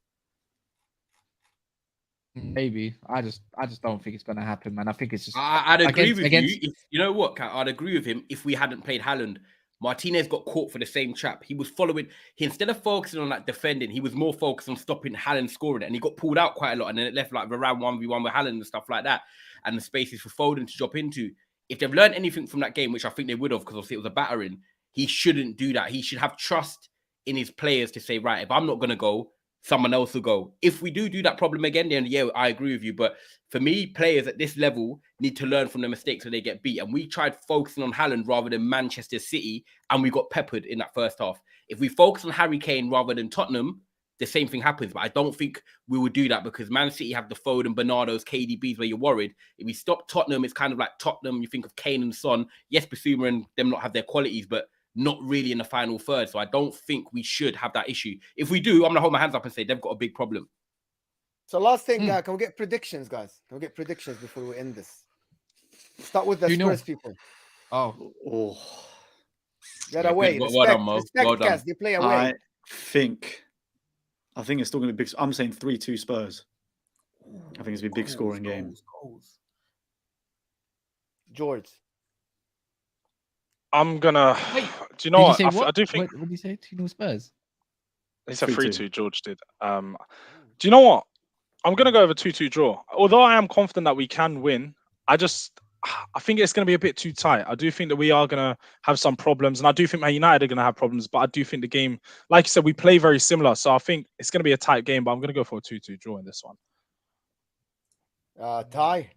Maybe. I just don't think it's going to happen, man. I think it's just. I'd agree with you. You know what, Kat? I'd agree with him if we hadn't played Haaland. Martinez got caught for the same trap. He was following. Instead of focusing on like defending, he was more focused on stopping Haaland scoring it, and he got pulled out quite a lot. And then it left like Varane 1v1 with Haaland and stuff like that, and the spaces for Foden to drop into. If they've learned anything from that game, which I think they would have, because obviously it was a battering, he shouldn't do that. He should have trust in his players to say, right, if I'm not going to go, someone else will go. If we do that problem again, then yeah, I agree with you. But for me, players at this level need to learn from the mistakes when they get beat. And we tried focusing on Haaland rather than Manchester City, and we got peppered in that first half. If we focus on Harry Kane rather than Tottenham, the same thing happens. But I don't think we would do that because Man City have the Foden, Bernardo's, KDBs where you're worried. If we stop Tottenham, it's kind of like Tottenham. You think of Kane and Son. Yes, Basuma and them not have their qualities, but not really in the final third. So I don't think we should have that issue. If we do, I'm going to hold my hands up and say they've got a big problem. So last thing, can we get predictions, guys? Can we get predictions before we end this? Start with the Spurs people. Oh. Get away. Well done, Mo. Well done. They play away. I think it's still going to be big. I'm saying 3-2 Spurs. I think it's going to be a big scoring game. George. I'm gonna. Wait, do you know what? I do think. What did you say? 2-0 Spurs. He said 3-2. George did. Do you know what? I'm gonna go over 2-2 draw. Although I am confident that we can win, I think it's going to be a bit too tight. I do think that we are going to have some problems, and I do think Man United are going to have problems. But I do think the game, like you said, we play very similar. So I think it's going to be a tight game. But I'm going to go for a 2-2 draw in this one. Ty,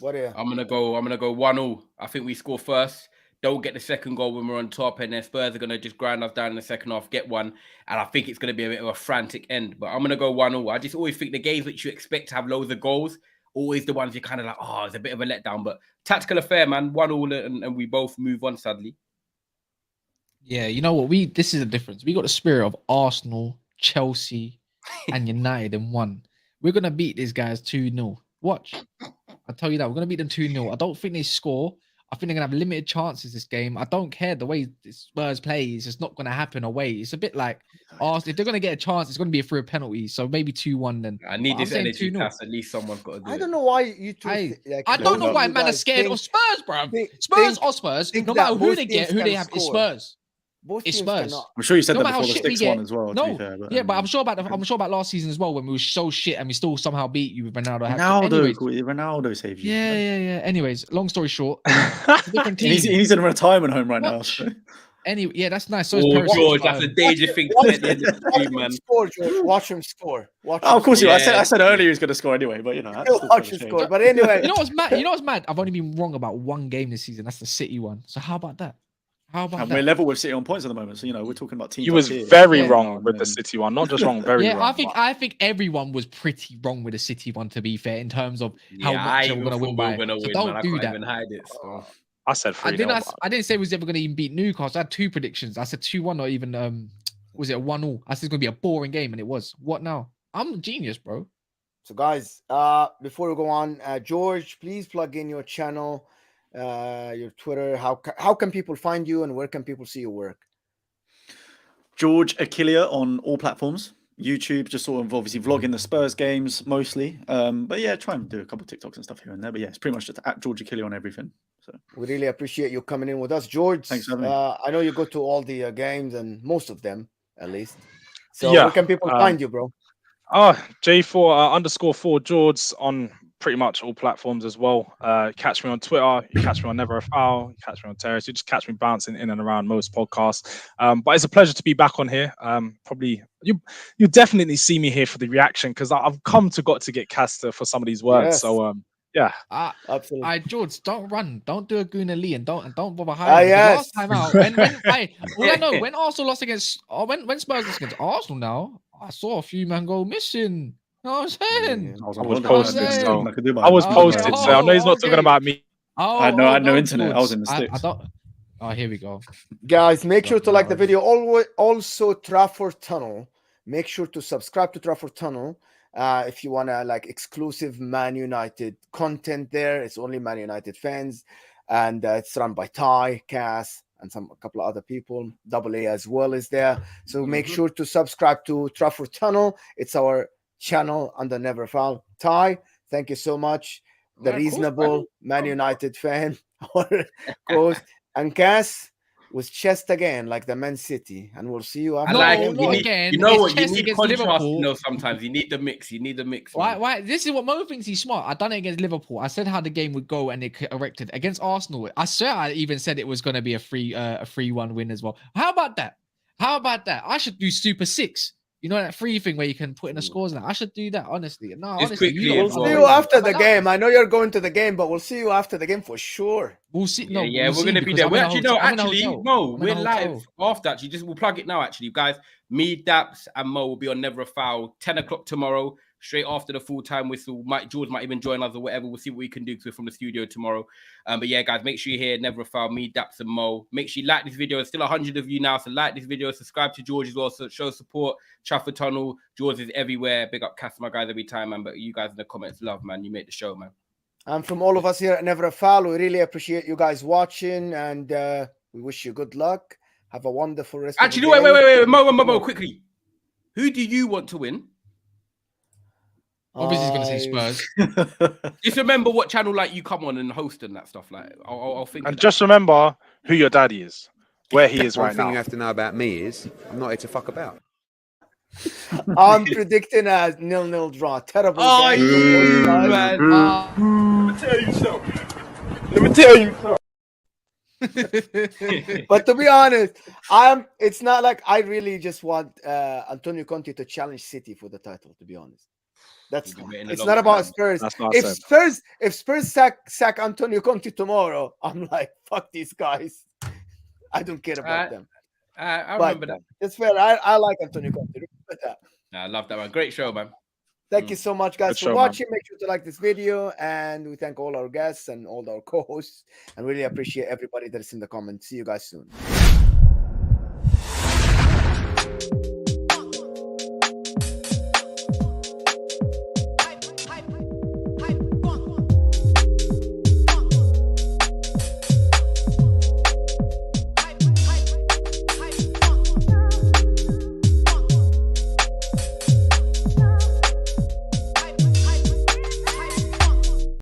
what are you? I'm gonna go 1-0. I think we score first. Don't get the second goal when we're on top, and then Spurs are going to just grind us down in the second half, get one. And I think it's going to be a bit of a frantic end. But I'm going to go 1-0. I just always think the games which you expect to have loads of goals, always the ones you're kind of like, oh, it's a bit of a letdown. But tactical affair, man. 1-1 and we both move on, sadly. Yeah, you know what? This is a difference. We got the spirit of Arsenal, Chelsea, and United in one. We're going to beat these guys 2-0. Watch. I'll tell you that. We're going to beat them 2-0. I don't think they score. I think they're going to have limited chances this game. I don't care the way Spurs play. It's just not going to happen away. It's a bit like Arsenal. If they're going to get a chance, it's going to be through a penalty. So maybe 2-1 then. I need this energy pass. At least someone's got to do it. I don't know why you two... I don't know why man are scared of Spurs, bro. Spurs or Spurs. No matter who they get, who they have, it's Spurs. It's Spurs. I'm sure you said no that before the 6-1 as well. No, but I'm sure about last season as well when we were so shit and we still somehow beat you with Ronaldo. Ronaldo saved you. Yeah. Anyways, long story short, different team. He's in a retirement home right now. So. Anyway, yeah, that's nice. So George, that's a dangerous thing to say at the end of the game, man. Watch him score. Of course, I said earlier he was going to score anyway, but watch him score. But anyway, you know what's mad? I've only been wrong about one game this season. That's the City one. So how about that? And we're level with City on points at the moment, so we're talking about teams. You was very wrong with the City one, not just wrong, very wrong. I think everyone was pretty wrong with the City one. To be fair, in terms of how much we're gonna win by. So don't do that. Even hide it, so. I said 3-0. I didn't say we was ever gonna even beat Newcastle. I had two predictions. I said 2-1 or even was it a 1-0? I said it's gonna be a boring game, and it was. What now? I'm a genius, bro. So guys, before we go on, George, please plug in your channel. Your Twitter, how can people find you and where can people see your work? George Achillea on all platforms. YouTube, just sort of obviously vlogging the Spurs games mostly. But yeah, try and do a couple of TikToks and stuff here and there. But yeah, it's pretty much just at George Achillea on everything. So we really appreciate you coming in with us, George. Thanks for having me. I know you go to all the games and most of them at least. So where can people find you, bro? J4_4 George on pretty much all platforms as well. Catch me on Twitter, you catch me on Never a Foul, you catch me on Terrace, you just catch me bouncing in and around most podcasts. But it's a pleasure to be back on here. Probably you definitely see me here for the reaction because I've come to get Caster for some of these words. Yes. So yeah. Absolutely. George, don't run. Don't do a Guna Lee and don't bother hiding. Yes. Last time out, when Arsenal lost against when Spurs lost against Arsenal now, I saw a few men go missing. You know what I'm saying? I was posted, so I know he's not talking about me. I had no internet. I was in the sticks. Here we go. Guys, make sure to like the video. Also, Trafford Tunnel. Make sure to subscribe to Trafford Tunnel. If you want to like exclusive Man United content there, it's only Man United fans. And it's run by Ty, Cass, and a couple of other people. AA as well is there. So make sure to subscribe to Trafford Tunnel. It's our channel under Never Foul. Ty, thank you so much. The reasonable Man United fan, our host, and Cass was chest again, like the Man City, and we'll see you after. You need contrast. Sometimes you need the mix. Why? This is what Mo thinks he's smart. I done it against Liverpool. I said how the game would go, and it corrected against Arsenal. I swear, I even said it was going to be a 3-1 win as well. How about that? I should do Super 6. You know that free thing where you can put in the scores and I should do that, honestly. No, Just honestly, quickly you as lot We'll are see well. you crazy. after the I'm game. I know you're going to the game, but we'll see you after the game for sure. We'll see. No, Yeah, we'll we're see gonna be because there. I'm We're in a actually hotel. no, I'm in a actually, hotel. Mo, I'm in a we're live hotel. after. Actually, just we'll plug it now. Actually, guys, me, Daps, and Mo will be on Never a Foul 10 o'clock tomorrow, straight after the full time whistle. George might even join us or whatever. We'll see what we can do because we're from the studio tomorrow. But yeah, guys, make sure you hear Never a Foul. Me, Daps, and Mo. Make sure you like this video. There's still 100 of you now, so like this video. Subscribe to George as well. So show support. Trafford Tunnel. George is everywhere. Big up Cast, my guys, every time, man. But you guys in the comments, love, man. You make the show, man. And from all of us here at Never a Foul, we really appreciate you guys watching, and we wish you good luck. Have a wonderful rest Actually, of the day. wait, Mo, quickly. Who do you want to win? Obviously, he's going to say Spurs. Just remember what channel like you come on and host and that stuff. Like, I'll think. And just remember who your daddy is, where he is One right thing now. you have to know about me is I'm not here to fuck about. I'm predicting a 0-0 draw. Terrible Oh, game. you man. Let me tell you something. Let me tell you something. But to be honest, it's not like I really just want Antonio Conte to challenge City for the title, to be honest. It's not about Spurs. That's not If Spurs sack Antonio Conte tomorrow, I'm like, fuck these guys. I don't care about them. I remember that. It's fair. I like Antonio Conte. Remember that. I love that, man. Great show, man. Thank you so much, guys, Good for show, watching. Make sure to like this video, and we thank all our guests and all our co-hosts, and really appreciate everybody that's in the comments. See you guys soon.